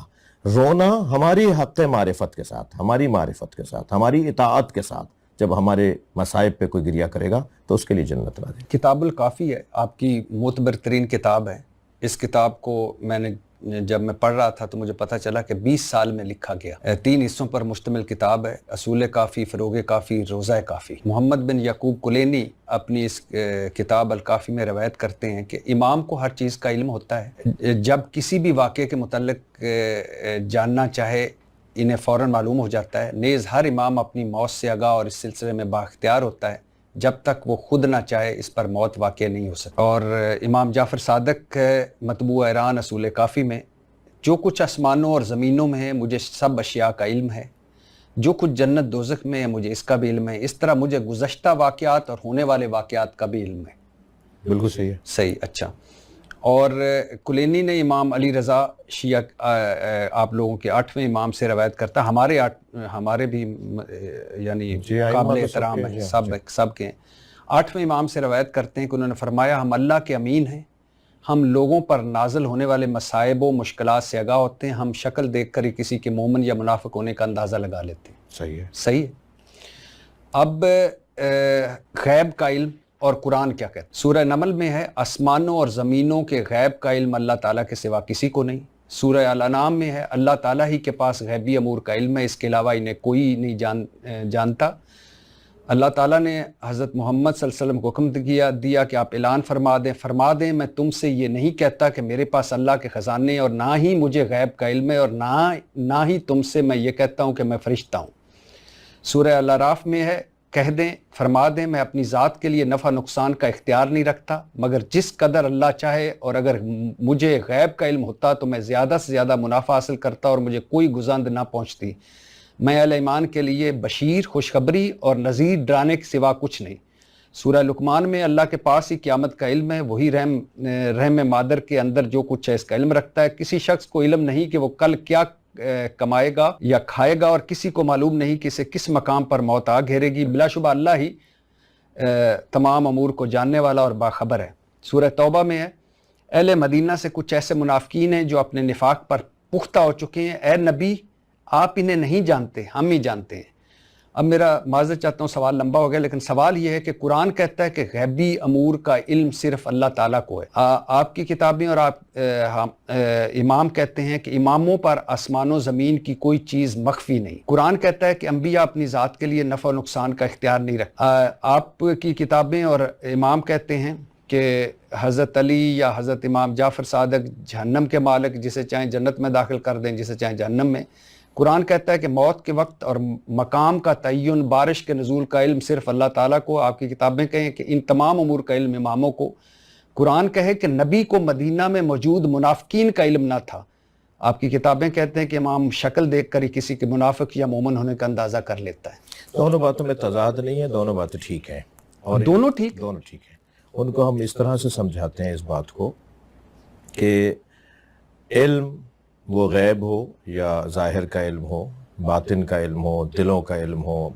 رونا ہماری حق معرفت کے ساتھ، ہماری معرفت کے ساتھ، ہماری اطاعت کے ساتھ جب ہمارے مصائب پہ کوئی گریہ کرے گا تو اس کے لیے جنت راضی. کتاب الکافی ہے، آپ کی معتبر ترین کتاب ہے. اس کتاب کو میں نے جب میں پڑھ رہا تھا تو مجھے پتہ چلا کہ 20 سال میں لکھا گیا. 3 حصوں پر مشتمل کتاب ہے. اصول کافی، فروغ کافی، روضہ کافی. محمد بن یعقوب کلینی اپنی اس کتاب الکافی میں روایت کرتے ہیں کہ امام کو ہر چیز کا علم ہوتا ہے. جب کسی بھی واقعے کے متعلق جاننا چاہے انہیں فوراً معلوم ہو جاتا ہے. نیز ہر امام اپنی موت سے آگاہ اور اس سلسلے میں بااختیار ہوتا ہے جب تک وہ خود نہ چاہے اس پر موت واقع نہیں ہو سکتی. اور امام جعفر صادق مطبوع ایران اصول کافی میں، جو کچھ آسمانوں اور زمینوں میں ہے مجھے سب اشیاء کا علم ہے، جو کچھ جنت دوزخ میں ہے مجھے اس کا بھی علم ہے، اس طرح مجھے گزشتہ واقعات اور ہونے والے واقعات کا بھی علم ہے. بالکل صحیح ہے. صحیح. اچھا. اور کلینی نے امام علی رضا شیعہ آپ لوگوں کے 8ویں امام سے روایت کرتا. ہمارے بھی یعنی قابل احترام ہیں، سب کے 8ویں امام سے روایت کرتے ہیں کہ انہوں نے فرمایا ہم اللہ کے امین ہیں، ہم لوگوں پر نازل ہونے والے مصائب و مشکلات سے آگاہ ہوتے ہیں، ہم شکل دیکھ کر ہی کسی کے مومن یا منافق ہونے کا اندازہ لگا لیتے ہیں. صحیح ہے. صحیح ہے. اب غیب کا علم اور قرآن کیا کہتا ہے؟ سورہ نمل میں ہے آسمانوں اور زمینوں کے غیب کا علم اللہ تعالیٰ کے سوا کسی کو نہیں. سورہ الانعام میں ہے اللہ تعالیٰ ہی کے پاس غیبی امور کا علم ہے، اس کے علاوہ انہیں کوئی نہیں جانتا. اللہ تعالیٰ نے حضرت محمد صلی اللہ علیہ وسلم کو حکم دیا کہ آپ اعلان فرما دیں میں تم سے یہ نہیں کہتا کہ میرے پاس اللہ کے خزانے اور نہ ہی مجھے غیب کا علم ہے، اور نہ ہی تم سے میں یہ کہتا ہوں کہ میں فرشتہ ہوں. سورہ الاعراف میں ہے فرما دیں میں اپنی ذات کے لیے نفع نقصان کا اختیار نہیں رکھتا، مگر جس قدر اللہ چاہے، اور اگر مجھے غیب کا علم ہوتا تو میں زیادہ سے زیادہ منافع حاصل کرتا اور مجھے کوئی گزند نہ پہنچتی. میں اہل ایمان کے لیے بشیر، خوشخبری اور نذیر ڈرانے کے سوا کچھ نہیں. سورہ لقمان میں اللہ کے پاس ہی قیامت کا علم ہے، وہی رحم مادر کے اندر جو کچھ ہے اس کا علم رکھتا ہے. کسی شخص کو علم نہیں کہ وہ کل کیا کمائے گا یا کھائے گا، اور کسی کو معلوم نہیں کہ اسے کس مقام پر موت آ گھیرے گی. بلا شبہ اللہ ہی تمام امور کو جاننے والا اور باخبر ہے. سورہ توبہ میں ہے اہل مدینہ سے کچھ ایسے منافقین ہیں جو اپنے نفاق پر پختہ ہو چکے ہیں، اے نبی آپ انہیں نہیں جانتے، ہم ہی جانتے ہیں. اب میرا معذرت چاہتا ہوں سوال لمبا ہو گیا، لیکن سوال یہ ہے کہ قرآن کہتا ہے کہ غیبی امور کا علم صرف اللہ تعالیٰ کو ہے. آپ کی کتابیں اور آپ امام کہتے ہیں کہ اماموں پر آسمان و زمین کی کوئی چیز مخفی نہیں. قرآن کہتا ہے کہ انبیاء اپنی ذات کے لیے نفع و نقصان کا اختیار نہیں رکھتے. آپ کی کتابیں اور امام کہتے ہیں کہ حضرت علی یا حضرت امام جعفر صادق جہنم کے مالک، جسے چاہیں جنت میں داخل کر دیں، جسے چاہیں جہنم میں. قرآن کہتا ہے کہ موت کے وقت اور مقام کا تعین، بارش کے نزول کا علم صرف اللہ تعالیٰ کو. آپ کی کتابیں کہیں کہ ان تمام امور کا علم اماموں کو. قرآن کہے کہ نبی کو مدینہ میں موجود منافقین کا علم نہ تھا. آپ کی کتابیں کہتے ہیں کہ امام شکل دیکھ کر ہی کسی کے منافق یا مومن ہونے کا اندازہ کر لیتا ہے. دونوں باتوں میں تضاد نہیں ہے، دونوں باتیں ٹھیک ہیں، اور دونوں ٹھیک ہیں. ان کو ہم اس طرح سے سمجھاتے ہیں اس بات کو کہ علم وہ غیب ہو یا ظاہر کا علم ہو، باطن کا علم ہو، دلوں کا علم ہو،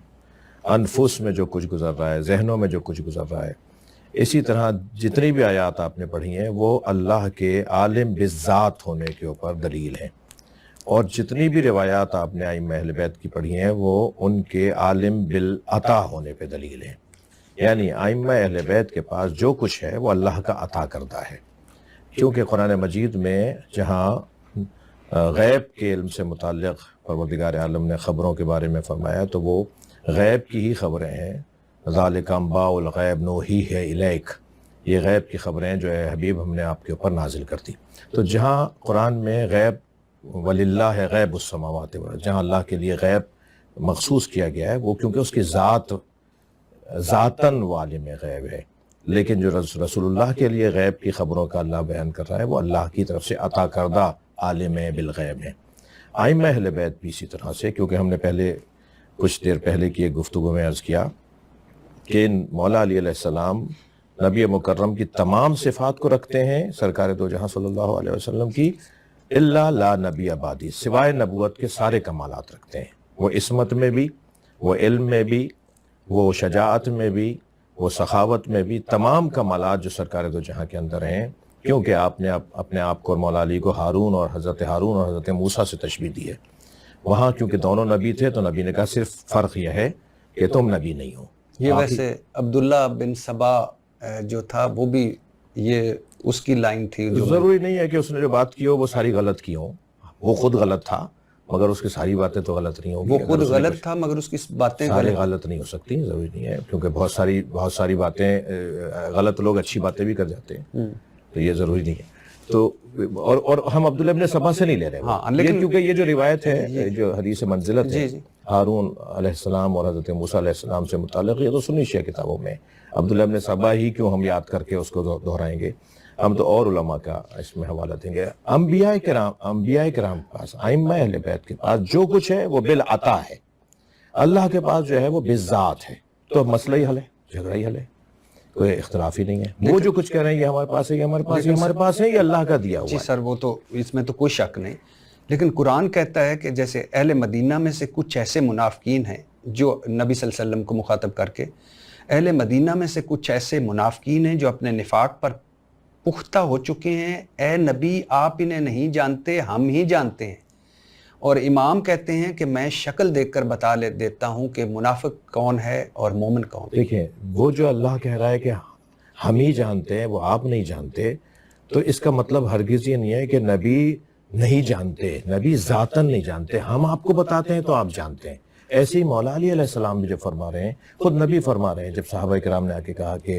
انفس میں جو کچھ گزر رہا ہے، ذہنوں میں جو کچھ گزر رہا ہے، اسی طرح جتنی بھی آیات آپ نے پڑھی ہیں وہ اللہ کے عالم بالذات ہونے کے اوپر دلیل ہیں. اور جتنی بھی روایات آپ نے ائمہ اہل بیت کی پڑھی ہیں وہ ان کے عالم بالعطا ہونے پہ دلیل ہیں. یعنی ائمہ اہل بیت کے پاس جو کچھ ہے وہ اللہ کا عطا کردہ ہے. کیونکہ قرآن مجید میں جہاں غیب کے علم سے متعلق پروردگار عالم نے خبروں کے بارے میں فرمایا تو وہ غیب کی ہی خبریں ہیں. ذالک انباء الغیب نوحیہ الیک، یہ غیب کی خبریں جو ہے حبیب ہم نے آپ کے اوپر نازل کر دی. تو جہاں قرآن میں غیب وللہ غیب السماوات والارض، جہاں اللہ کے لیے غیب مخصوص کیا گیا ہے، وہ کیونکہ اس کی ذاتاً عالم غیب ہے. لیکن جو رسول اللہ کے لیے غیب کی خبروں کا اللہ بیان کر رہا ہے وہ اللہ کی طرف سے عطا کردہ عالم بالغیب ہے. ائمہ اہل بیت بھی اسی طرح سے، کیونکہ ہم نے کچھ دیر پہلے کی ایک گفتگو میں عرض کیا کہ مولا علی علیہ السلام نبی مکرم کی تمام صفات کو رکھتے ہیں، سرکار دو جہاں صلی اللہ علیہ وسلم کی، الا لا نبی آبادی، سوائے نبوت کے سارے کمالات رکھتے ہیں. وہ عصمت میں بھی، وہ علم میں بھی، وہ شجاعت میں بھی، وہ سخاوت میں بھی، تمام کمالات جو سرکار دو جہاں کے اندر ہیں. کیونکہ آپ نے اپنے آپ کو اور مولا علی کو ہارون اور حضرت موسیٰ سے تشبیہ دی ہے. وہاں کیونکہ دونوں نبی تھے تو نبی نے کہا صرف فرق یہ ہے کہ تم نبی نہیں ہو. یہ ویسے عبداللہ بن سبا جو تھا وہ بھی یہ اس کی لائن تھی. ضروری نہیں ہے کہ اس نے جو بات کی ہو وہ ساری غلط کی ہوں. وہ خود غلط تھا مگر اس کی ساری باتیں تو غلط نہیں ہوں گی. وہ خود غلط تھا مگر اس کی باتیں سارے غلط نہیں ہو سکتی. ضروری نہیں ہے، کیونکہ بہت ساری باتیں غلط لوگ اچھی باتیں بھی کر جاتے ہیں، تو یہ ضروری نہیں ہے. تو اور ہم عبداللہ ابن سبا سے نہیں لے رہے ہیں، لیکن کیونکہ یہ جو روایت ہے جو حدیث منزلت ہے ہارون علیہ السلام اور حضرت موسیٰ علیہ السلام سے متعلق، یہ تو سنی شیعہ کتابوں میں. عبداللہ ابن سبا ہی کیوں ہم یاد کر کے اس کو دہرائیں گے؟ ہم تو اور علماء کا اس میں حوالہ دیں گے. انبیاء کرام کے پاس، ائمہ اہل بیت کے پاس جو کچھ ہے وہ بالعطا ہے. اللہ کے پاس جو ہے وہ بالذات ہے. تو مسئلہ ہی حل ہے، جھگڑا ہی حل ہے، کوئی اختلاف ہی نہیں ہے. وہ جو کچھ کہہ رہے ہیں یہ ہمارے پاس ہے، یہ ہمارے پاس ہے، یہ ہمارے پاس ہے، یہ اللہ کا دیا ہوا ہے. جی سر، وہ تو اس میں تو کوئی شک نہیں. لیکن قرآن کہتا ہے کہ جیسے اہل مدینہ میں سے کچھ ایسے منافقین ہیں، جو نبی صلی اللہ علیہ وسلم کو مخاطب کر کے، اہل مدینہ میں سے کچھ ایسے منافقین ہیں جو اپنے نفاق پر پختہ ہو چکے ہیں. اے نبی آپ انہیں نہیں جانتے، ہم ہی جانتے ہیں. اور امام کہتے ہیں کہ میں شکل دیکھ کر بتا دیتا ہوں کہ منافق کون ہے اور مومن کون. دیکھیں، وہ جو اللہ کہہ رہا ہے کہ ہم ہی جانتے ہیں، وہ آپ نہیں جانتے، تو اس کا مطلب ہرگز یہ نہیں ہے کہ نبی نہیں جانتے، نبی ذاتاً نہیں جانتے. ہم آپ کو بتاتے ہیں تو آپ جانتے ہیں. ایسے ہی مولا علی علیہ السلام بھی جو فرما رہے ہیں، خود نبی فرما رہے ہیں، جب صحابہ کرام نے آ کے کہا کہ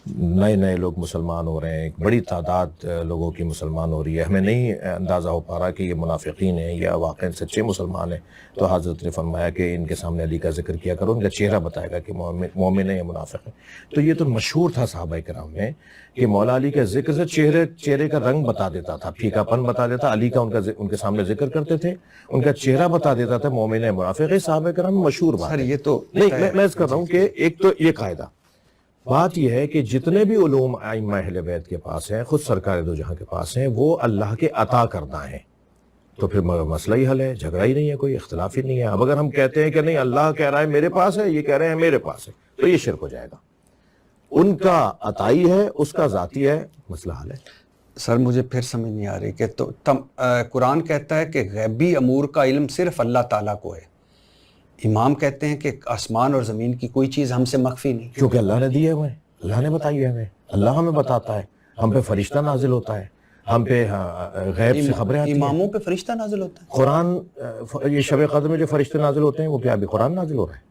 نئے لوگ مسلمان ہو رہے ہیں، ایک بڑی تعداد لوگوں کی مسلمان ہو رہی ہے، ہمیں نہیں اندازہ ہو پا رہا کہ یہ منافقین ہیں یا واقعاً سچے مسلمان ہیں. تو حضرت نے فرمایا کہ ان کے سامنے علی کا ذکر کیا کرو، ان کا چہرہ بتائے گا کہ مومن ہے یا منافق ہے. تو یہ تو مشہور تھا صحابہ کرام میں کہ مولا علی کا ذکر سے چہرے کا رنگ بتا دیتا تھا، پھیکا پن بتا دیتا. علی کا ان کے سامنے ذکر کرتے تھے، ان کا چہرہ بتا دیتا تھا مومن ہے منافق ہے. صحابہ کرام میں مشہور بات ہے. یہ تو نہیں، میں کر رہا ہوں کہ ایک تو یہ قاعدہ بات یہ ہے کہ جتنے بھی علوم ائمہ اہل بیت کے پاس ہیں، خود سرکار دو جہاں کے پاس ہیں، وہ اللہ کے عطا کردہ ہیں. تو پھر مسئلہ ہی حل ہے، جھگڑا ہی نہیں ہے، کوئی اختلاف ہی نہیں ہے. اب اگر ہم کہتے ہیں کہ نہیں اللہ کہہ رہا ہے میرے پاس ہے، یہ کہہ رہے ہیں میرے پاس ہے، تو یہ شرک ہو جائے گا. ان کا عطائی ہے، اس کا ذاتی ہے، مسئلہ حل ہے. سر مجھے پھر سمجھ نہیں آ رہی کہ قرآن کہتا ہے کہ غیبی امور کا علم صرف اللہ تعالیٰ کو ہے. امام کہتے ہیں کہ آسمان اور زمین کی کوئی چیز ہم سے مخفی نہیں. کیونکہ اللہ نے دیے ہوئے ہیں، اللہ نے بتائی ہے ہمیں، اللہ ہمیں بتاتا ہے، ہم پہ فرشتہ نازل ہوتا ہے، ہم پہ غیب سے خبریں آتی ہیں. اماموں پہ فرشتہ نازل ہوتا ہے. قرآن یہ شب قدر میں جو فرشتے نازل ہوتے ہیں وہ کیا ابھی قرآن نازل ہو رہا ہے؟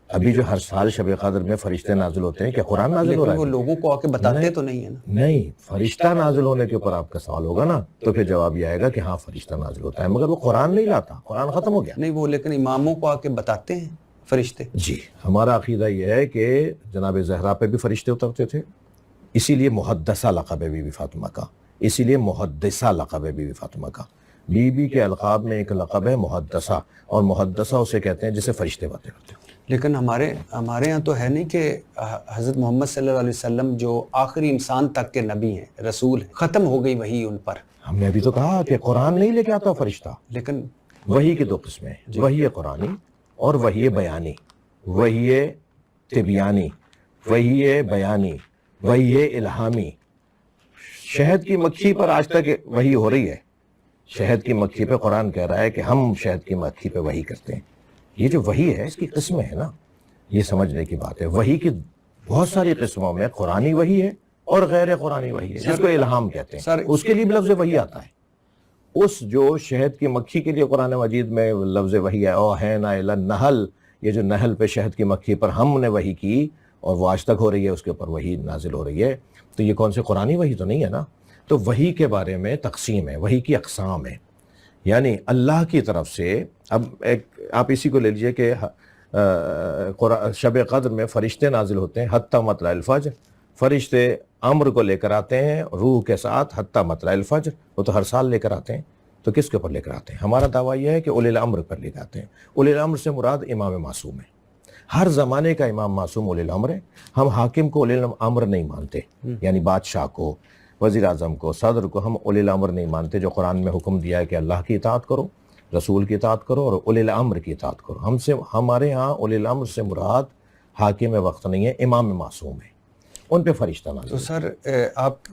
ابھی جو ہر سال شب قدر میں فرشتے نازل ہوتے ہیں کیا قرآن نازل ہو رہا لیکن وہ ہے؟ لوگوں کو آ کے بتاتے تو نہیں ہے نا. نہیں، فرشتہ نازل ہونے کے اوپر آپ کا سوال ہوگا نا، تو پھر جواب یہ آئے گا کہ ہاں فرشتہ نازل ہوتا ہے، مگر وہ قرآن نہیں لاتا، قرآن ختم ہو گیا. نہیں وہ لیکن اماموں کو آ کے بتاتے ہیں فرشتے. جی، ہمارا عقیدہ یہ ہے کہ جناب زہرا پہ بھی فرشتے اترتے تھے، اسی لیے محدثہ لقب ہے بی بی فاطمہ کا، اسی لیے محدثہ لقب ہے بی بی فاطمہ کا. بی بی کے القاب میں ایک لقب ہے محدثہ، اور محدثہ اسے کہتے ہیں جسے فرشتے باتیں کرتے ہیں. لیکن ہمارے یہاں تو ہے نہیں کہ حضرت محمد صلی اللہ علیہ وسلم جو آخری انسان تک کے نبی ہیں، رسول ہیں، ختم ہو گئی وحی ان پر. ہم نے ابھی تو کہا کہ قرآن نہیں لے کے آتا فرشتہ. لیکن وحی کی دو قسمیں ہیں، وحی قرآنی اور وحی بیانی، وحی طبیانی، وحی بیانی، وحی الہامی. شہد کی مکھی پر آج تک وحی ہو رہی ہے، شہد کی مکھی پہ قرآن کہہ رہا ہے کہ ہم شہد کی مکھی پہ وحی کرتے ہیں. یہ جو وحی ہے اس کی قسمیں ہیں نا، یہ سمجھنے کی بات ہے. وحی کی بہت ساری قسموں میں قرآنی وحی ہے اور غیر قرآنی وحی ہے، جس کو الہام کہتے ہیں. اس کے لیے بھی لفظ وحی آتا ہے. اس جو شہد کی مکھی کے لیے قرآن مجید میں لفظ وحی ہے، اوحینا الی النحل، یہ جو نحل پہ شہد کی مکھی پر ہم نے وحی کی اور وہ آج تک ہو رہی ہے، اس کے اوپر وحی نازل ہو رہی ہے، تو یہ کون سے قرآنی وحی تو نہیں ہے نا. تو وحی کے بارے میں تقسیم ہے، وحی کی اقسام ہے. یعنی اللہ کی طرف سے، اب ایک آپ اسی کو لے لیجئے کہ شب قدر میں فرشتے نازل ہوتے ہیں حتی مطلع الفجر، فرشتے امر کو لے کر آتے ہیں روح کے ساتھ حتی مطلع الفجر. وہ تو ہر سال لے کر آتے ہیں. تو کس کے اوپر لے کر آتے ہیں؟ ہمارا دعویٰ یہ ہے کہ اولی الامر پر لے کر آتے ہیں. اولی الامر سے مراد امام معصوم ہے، ہر زمانے کا امام معصوم اولی الامر ہے. ہم حاکم کو اولی الامر نہیں مانتے، یعنی بادشاہ کو، وزیر اعظم کو، صدر کو ہم اولی الامر نہیں مانتے. جو قرآن میں حکم دیا ہے کہ اللہ کی اطاعت کرو، رسول کی اطاعت کرو اور اولی الامر کی اطاعت کرو. ہمارے ہاں اولی الامر سے مراد حاکم وقت نہیں ہے، امام معصوم ہے، ان پہ فرشتہ نازل. تو سر آپ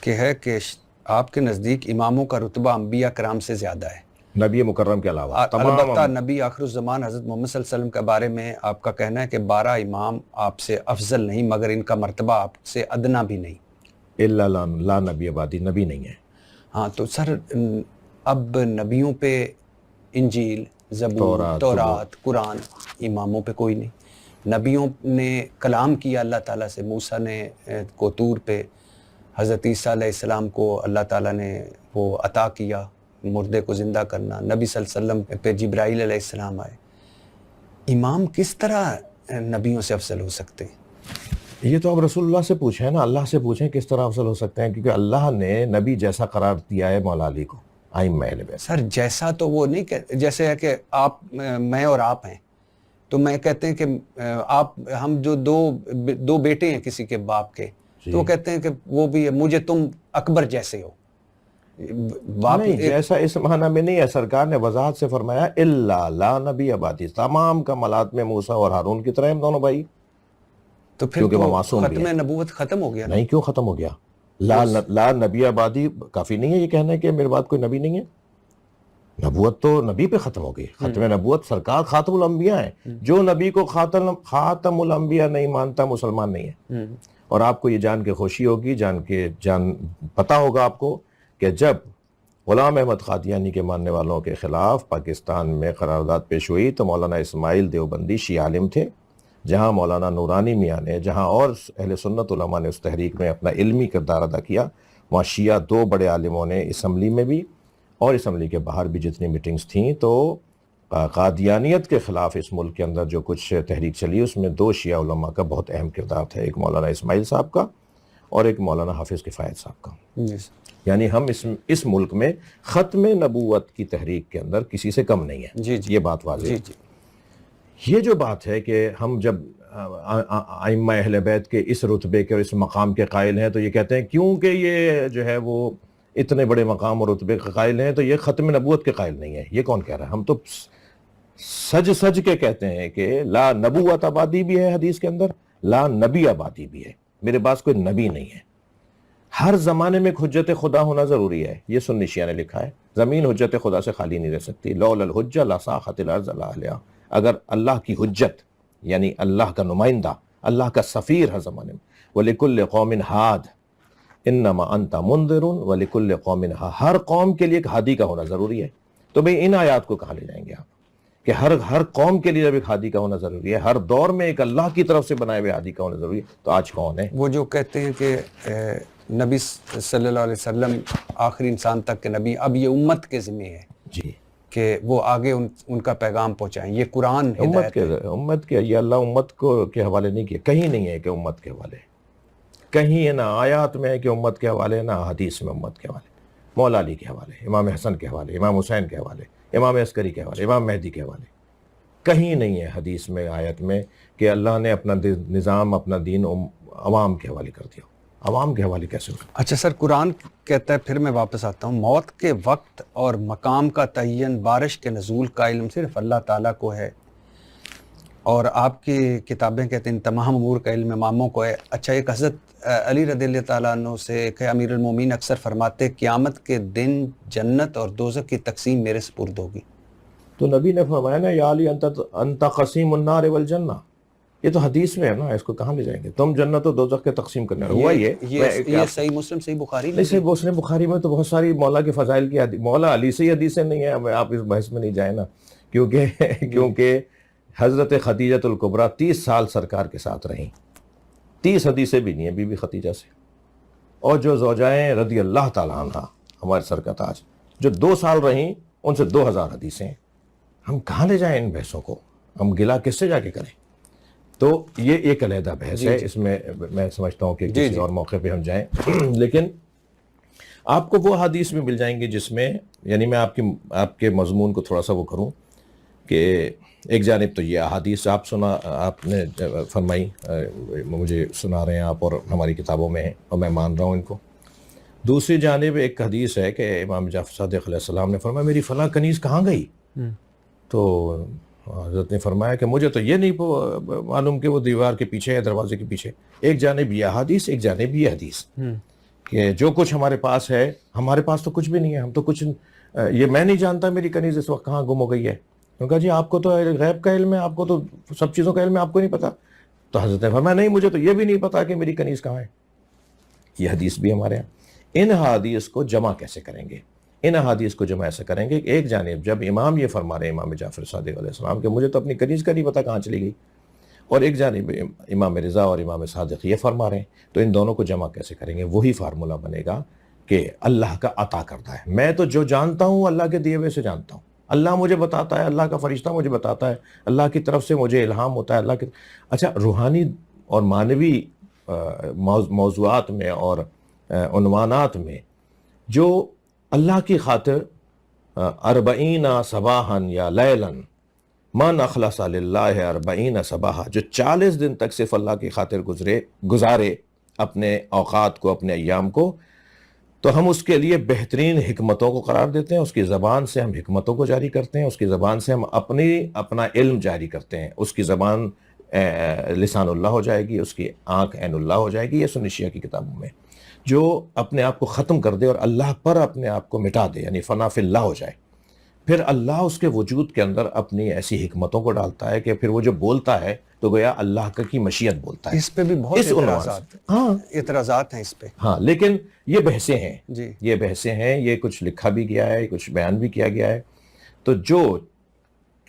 کہ ہے کہ آپ کے نزدیک اماموں کا رتبہ انبیاء کرام سے زیادہ ہے، نبی مکرم کے علاوہ البتہ نبی آخر الزمان حضرت محمد صلی اللہ علیہ وسلم کے بارے میں آپ کا کہنا ہے کہ 12 امام آپ سے افضل نہیں، مگر ان کا مرتبہ آپ سے ادنا بھی نہیں. الا لا نبی بعدی، نبی نہیں ہے. ہاں تو سر اب نبیوں پہ انجیل، زبور، تورات، قرآن، اماموں پہ کوئی نہیں. نبیوں نے کلام کیا اللہ تعالیٰ سے، موسیٰ نے کو طور پہ، حضرت عیسیٰ علیہ السلام کو اللہ تعالیٰ نے وہ عطا کیا مردے کو زندہ کرنا، نبی صلی اللہ علیہ وسلم پہ جبرائیل علیہ السلام آئے. امام کس طرح نبیوں سے افضل ہو سکتے ہیں؟ یہ تو اب رسول اللہ سے پوچھیں نا، اللہ سے پوچھیں کس طرح افضل ہو سکتے ہیں، کیونکہ اللہ نے نبی جیسا قرار دیا ہے مولا علی کو ائمہ اہل بیت. سر جیسا تو وہ نہیں کہ جیسے ہے کہ آپ، میں اور آپ ہیں، تو میں کہتے ہیں کہ آپ، ہم جو دو بیٹے ہیں کسی کے باپ کے، تو وہ کہتے ہیں کہ وہ بھی مجھے تم اکبر جیسے ہو. نہیں، جیسا اس معنی میں نہیں ہے. سرکار نے وضاحت سے فرمایا الا لا نبی بعدی، تمام کمالات میں موسیٰ اور ہارون کی طرح ہم دونوں بھائی. تو پھر ختم نبوت ختم ہو گیا. نہیں، کیوں ختم ہو گیا؟ لا نبی آبادی کافی نہیں ہے یہ کہنا ہے کہ میرے بعد کوئی نبی نہیں ہے. نبوت تو نبی پہ ختم ہو گئی. ختم نبوت سرکار خاتم الانبیاء ہیں. جو نبی کو خاتم الانبیاء نہیں مانتا مسلمان نہیں ہے. اور آپ کو یہ جان کے خوشی ہوگی، جان پتا ہوگا آپ کو کہ جب غلام احمد قادیانی کے ماننے والوں کے خلاف پاکستان میں قرارداد پیش ہوئی تو مولانا اسماعیل دیوبندی شیعہ عالم تھے، جہاں مولانا نورانی میاں نے، جہاں اور اہل سنت علماء نے اس تحریک میں اپنا علمی کردار ادا کیا، وہاں شیعہ 2 بڑے عالموں نے اسمبلی میں بھی اور اسمبلی کے باہر بھی جتنی میٹنگز تھیں، تو قادیانیت کے خلاف اس ملک کے اندر جو کچھ تحریک چلی اس میں 2 شیعہ علماء کا بہت اہم کردار تھا، ایک مولانا اسماعیل صاحب کا اور ایک مولانا حافظ کفایت صاحب کا. یعنی ہم اس ملک میں ختم نبوت کی تحریک کے اندر کسی سے کم نہیں ہیں. یہ بات واضح ہے. یہ جو بات ہے کہ ہم جب ائمہ اہل بیت کے اس رتبے کے اور اس مقام کے قائل ہیں تو یہ کہتے ہیں کیونکہ یہ جو ہے وہ اتنے بڑے مقام اور رتبے کے قائل ہیں تو یہ ختم نبوت کے قائل نہیں ہے. یہ کون کہہ رہا ہے؟ ہم تو سج کے کہتے ہیں کہ لا نبوت آبادی بھی ہے حدیث کے اندر، لا نبی آبادی بھی ہے. میرے پاس کوئی نبی نہیں ہے. ہر زمانے میں ایک حجت خدا ہونا ضروری ہے. یہ سنی شیعہ نے لکھا ہے. زمین حجت خدا سے خالی نہیں رہ سکتی. لولا الحجہ لساخت الارض علی اہلہا. اگر اللہ کی حجت یعنی اللہ کا نمائندہ، اللہ کا سفیر ہر زمانے میں، وَلِكُلِّ قَوْمٍ ہاد انما انت منذر ولکل قوم ہاد، ہر قوم کے لیے ایک ہادی کا ہونا ضروری ہے. تو بھئی ان آیات کو کہاں لے جائیں گے آپ کہ ہر قوم کے لیے جب ایک ہادی کا ہونا ضروری ہے، ہر دور میں ایک اللہ کی طرف سے بنائے ہوئے ہادی کا ہونا ضروری ہے، تو آج کون ہے؟ وہ جو کہتے ہیں کہ نبی صلی اللہ علیہ وسلم آخری انسان تک کے نبی، اب یہ امت کے ذمہ ہے جی کہ وہ آگے ان کا پیغام پہنچائیں. یہ قرآن امت کے یہ اللہ امت کو کے حوالے نہیں کیا، کہیں نہیں ہے کہ امت کے حوالے، کہیں نہ آیات میں ہے کہ امت کے حوالے، نہ حدیث میں امت کے حوالے. مولا علی کے حوالے، امام حسن کے حوالے، امام حسین کے حوالے، امام عسکری کے حوالے، امام مہدی کے حوالے. کہیں نہیں ہے حدیث میں، آیت میں کہ اللہ نے اپنا نظام، اپنا دین عوام کے حوالے کر دیا. عوام کے حوالے کیسے ہو؟ اچھا سر، قرآن کہتا ہے، پھر میں واپس آتا ہوں، موت کے وقت اور مقام کا تعین، بارش کے نزول کا علم صرف اللہ تعالیٰ کو ہے، اور آپ کی کتابیں کہتے ہیں تمام امور کا علم اماموں کو ہے. اچھا، ایک حضرت علی رضی اللہ تعالیٰ عنہ سے ایک ہے، امیر المومنین اکثر فرماتے قیامت کے دن جنت اور دوزخ کی تقسیم میرے سپرد ہوگی. تو نبی نے فرمایا نا یا علی انت قسیم النار والجنہ، یہ تو حدیث میں ہے نا، اس کو کہاں لے جائیں گے؟ تم جنت و دوزخ کے تقسیم کرنے ہوا. یہ صحیح مسلم صحیح بخاری نہیں، صحیح مسلم بخاری میں تو بہت ساری مولا کے فضائل کی حدیث، مولا علی سے ہی حدیثیں نہیں ہیں. آپ اس بحث میں نہیں جائیں نا، کیونکہ حضرت خدیجۃ الکبریٰ 30 سال سرکار کے ساتھ رہیں، 30 حدیثیں بھی نہیں ہیں بی بی خدیجہ سے. اور جو زوجائیں رضی اللہ تعالیٰ عنہ ہمارے سر کا تاج جو 2 سال رہیں، ان سے 2000 حدیثیں. ہم کہاں لے جائیں ان بحثوں کو؟ ہم گلا کس سے جا کے کریں؟ تو یہ ایک علیحدہ بحث ہے، اس میں میں سمجھتا ہوں کہ کسی اور موقع پہ ہم جائیں. لیکن آپ کو وہ حدیث میں مل جائیں گے جس میں، یعنی میں آپ کے مضمون کو تھوڑا سا وہ کروں کہ ایک جانب تو یہ احادیث آپ نے فرمائی، مجھے سنا رہے ہیں آپ، اور ہماری کتابوں میں ہیں اور میں مان رہا ہوں ان کو. دوسری جانب ایک حدیث ہے کہ امام جعفر صادق علیہ السلام نے فرمایا میری فلاں کنیز کہاں گئی؟ تو حضرت نے فرمایا کہ مجھے تو یہ نہیں معلوم کہ وہ دیوار کے پیچھے ہے، دروازے کے پیچھے. ایک جانب یہ حدیث، ایک جانب یہ حدیث کہ جو کچھ ہمارے پاس ہے، ہمارے پاس تو کچھ بھی نہیں ہے، ہم تو کچھ، یہ میں نہیں جانتا میری کنیز اس وقت کہاں گم ہو گئی ہے. کہا جی آپ کو تو غیب کا علم ہے، آپ کو تو سب چیزوں کا علم ہے، آپ کو نہیں پتا. تو حضرت نے فرمایا نہیں، مجھے تو یہ بھی نہیں پتا کہ میری کنیز کہاں ہے. یہ حدیث بھی ہمارے ہاں. ان حدیث کو جمع کیسے کریں گے؟ ان حدیث کو جمع ایسے کریں گے، ایک جانب جب امام یہ فرما رہے ہیں، امام جعفر صادق علیہ السلام، کہ مجھے تو اپنی کنیز کا نہیں پتا کہاں چلی گئی، اور ایک جانب امام رضا اور امام صادق یہ فرما رہے ہیں، تو ان دونوں کو جمع کیسے کریں گے؟ وہی فارمولہ بنے گا کہ اللہ کا عطا کرتا ہے. میں تو جو جانتا ہوں اللہ کے دیے ہوئے سے جانتا ہوں، اللہ مجھے بتاتا ہے، اللہ کا فرشتہ مجھے بتاتا ہے، اللہ کی طرف سے مجھے الہام ہوتا ہے. اللہ کی اچھا، روحانی اور معنوی موضوعات میں اور عنوانات میں جو اللہ کی خاطر 40 صباحاً یا لیلاً من اخلص للہ 40 صباحا، جو 40 دن تک صرف اللہ کی خاطر گزارے اپنے اوقات کو، اپنے ایام کو، تو ہم اس کے لیے بہترین حکمتوں کو قرار دیتے ہیں. اس کی زبان سے ہم حکمتوں کو جاری کرتے ہیں، اس کی زبان سے ہم اپنا علم جاری کرتے ہیں. اس کی زبان لسان اللہ ہو جائے گی، اس کی آنکھ عین اللہ ہو جائے گی. یہ سنی شیعہ کی کتابوں میں جو اپنے آپ کو ختم کر دے اور اللہ پر اپنے آپ کو مٹا دے، یعنی فنا فی اللہ ہو جائے، پھر اللہ اس کے وجود کے اندر اپنی ایسی حکمتوں کو ڈالتا ہے کہ پھر وہ جو بولتا ہے تو گویا اللہ کی مشیت بولتا ہے. اس پہ بھی بہت اعتراضات ہیں اس پہ. ہاں، لیکن یہ بحثیں ہیں جی، یہ بحثیں ہیں، یہ کچھ لکھا بھی گیا ہے، کچھ بیان بھی کیا گیا ہے. تو جو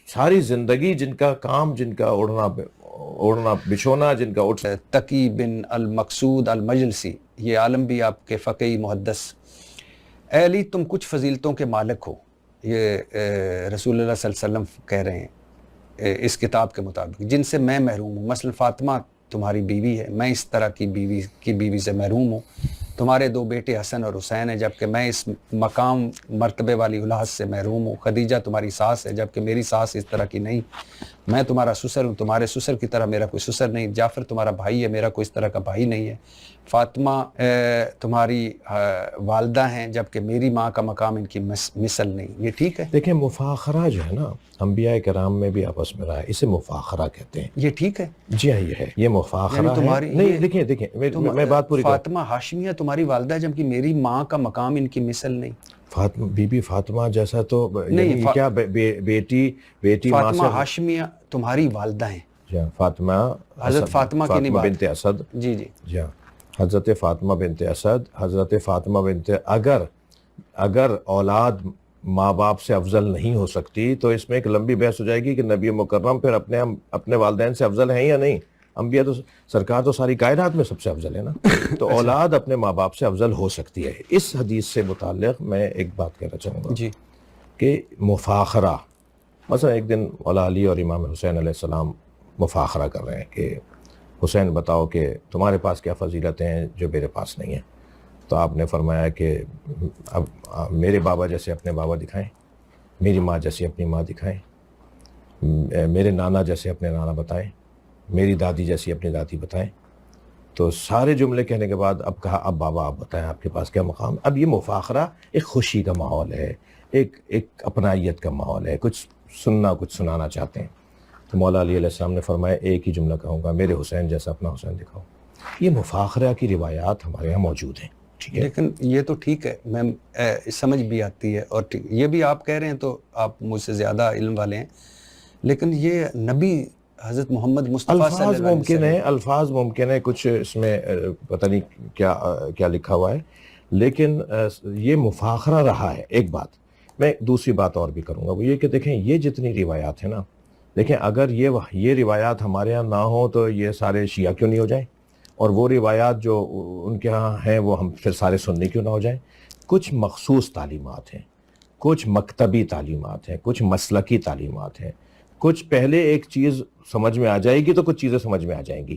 ساری زندگی جن کا کام، جن کا اوڑھنا بچھونا، جن کا تقی بن المقصود المجلسی، یہ عالم بھی آپ کے فقی محدث، اے علی تم کچھ فضیلتوں کے مالک ہو، یہ رسول اللہ صلی اللہ علیہ وسلم کہہ رہے ہیں اس کتاب کے مطابق، جن سے میں محروم ہوں. مثلا فاطمہ تمہاری بیوی ہے، میں اس طرح کی بیوی سے محروم ہوں. تمہارے 2 بیٹے حسن اور حسین ہیں، جبکہ میں اس مقام مرتبے والی اولاد سے محروم ہوں. خدیجہ تمہاری ساس ہے، جبکہ میری ساس اس طرح کی نہیں. میں تمہارا سسر ہوں، تمہارے سسر کی طرح میرا کوئی سسر نہیں. جعفر تمہارا بھائی ہے، میرا کوئی اس طرح کا بھائی نہیں ہے. فاطمہ تمہاری والدہ ہیں، جبکہ میری ماں کا مقام ان کی مثل نہیں. یہ ٹھیک ہے؟ دیکھیں، مفاخرہ جو ہے نا، انبیاء کرام میں بھی آپس میں رہا ہے، اسے مفاخرہ کہتے ہیں. یہ ٹھیک ہے؟ جی ہاں، یہ ہے، یہ مفاخرہ ہے. نہیں، دیکھیں میں بات پوری فاطمہ ہاشمیہ تمہاری والدہ ہے، جبکہ میری ماں کا مقام ان کی مثل نہیں. فاطمہ بی بی فاطمہ جیسا تو نہیں، یعنی کیا بیٹی ماں فاطمہ سے ہاشمیہ تمہاری والدہ ہیں، جی فاطمہ حضرت فاطمہ کی نہیں بات، بنت اسد، جی جی جی حضرت فاطمہ بنت اسد، حضرت فاطمہ بنت اگر اولاد ماں باپ سے افضل نہیں ہو سکتی تو اس میں ایک لمبی بحث ہو جائے گی کہ نبی مکرم پھر اپنے والدین سے افضل ہیں یا نہیں. انبیاء تو سرکار تو ساری کائنات میں سب سے افضل ہے نا. تو اولاد اپنے ماں باپ سے افضل ہو سکتی ہے. اس حدیث سے متعلق میں ایک بات کہنا چاہوں گا جی کہ مفاخرہ، مثلا ایک دن مولا علی اور امام حسین علیہ السلام مفاخرہ کر رہے ہیں کہ حسین بتاؤ کہ تمہارے پاس کیا فضیلتیں ہیں جو میرے پاس نہیں ہیں. تو آپ نے فرمایا کہ اب میرے بابا جیسے اپنے بابا دکھائیں، میری ماں جیسی اپنی ماں دکھائیں، میرے نانا جیسے اپنے نانا بتائیں، میری دادی جیسی اپنی دادی بتائیں. تو سارے جملے کہنے کے بعد اب کہا اب بابا آپ بتائیں آپ کے پاس کیا مقام. اب یہ مفاخرہ ایک خوشی کا ماحول ہے، ایک اپنائیت کا ماحول ہے، کچھ سننا کچھ سنانا چاہتے ہیں. تو مولا علی علیہ السلام نے فرمایا ایک ہی جملہ کہوں گا، میرے حسین جیسا اپنا حسین دکھاؤ. یہ مفاخرہ کی روایات ہمارے یہاں موجود ہیں. ٹھیک ہے، لیکن یہ تو ٹھیک ہے، میں سمجھ بھی آتی ہے، اور یہ بھی آپ کہہ رہے ہیں تو آپ مجھ سے زیادہ علم والے ہیں، لیکن یہ نبی حضرت محمد مصطفیٰ صلی اللہ الفاظ علیہ ممکن وسلم، ہیں، الفاظ ممکن ہیں، کچھ اس میں پتہ نہیں کیا لکھا ہوا ہے، لیکن یہ مفاخرہ رہا ہے. ایک بات میں دوسری بات اور بھی کروں گا، وہ یہ کہ دیکھیں یہ جتنی روایات ہیں نا، دیکھیں اگر یہ روایات ہمارے ہاں نہ ہوں تو یہ سارے شیعہ کیوں نہیں ہو جائیں، اور وہ روایات جو ان کے ہاں ہیں وہ ہم پھر سارے سنی کیوں نہ ہو جائیں. کچھ مخصوص تعلیمات ہیں، کچھ مکتبی تعلیمات ہیں، کچھ مسلکی تعلیمات ہیں. کچھ پہلے ایک چیز سمجھ میں آ جائے گی تو کچھ چیزیں سمجھ میں آ جائیں گی.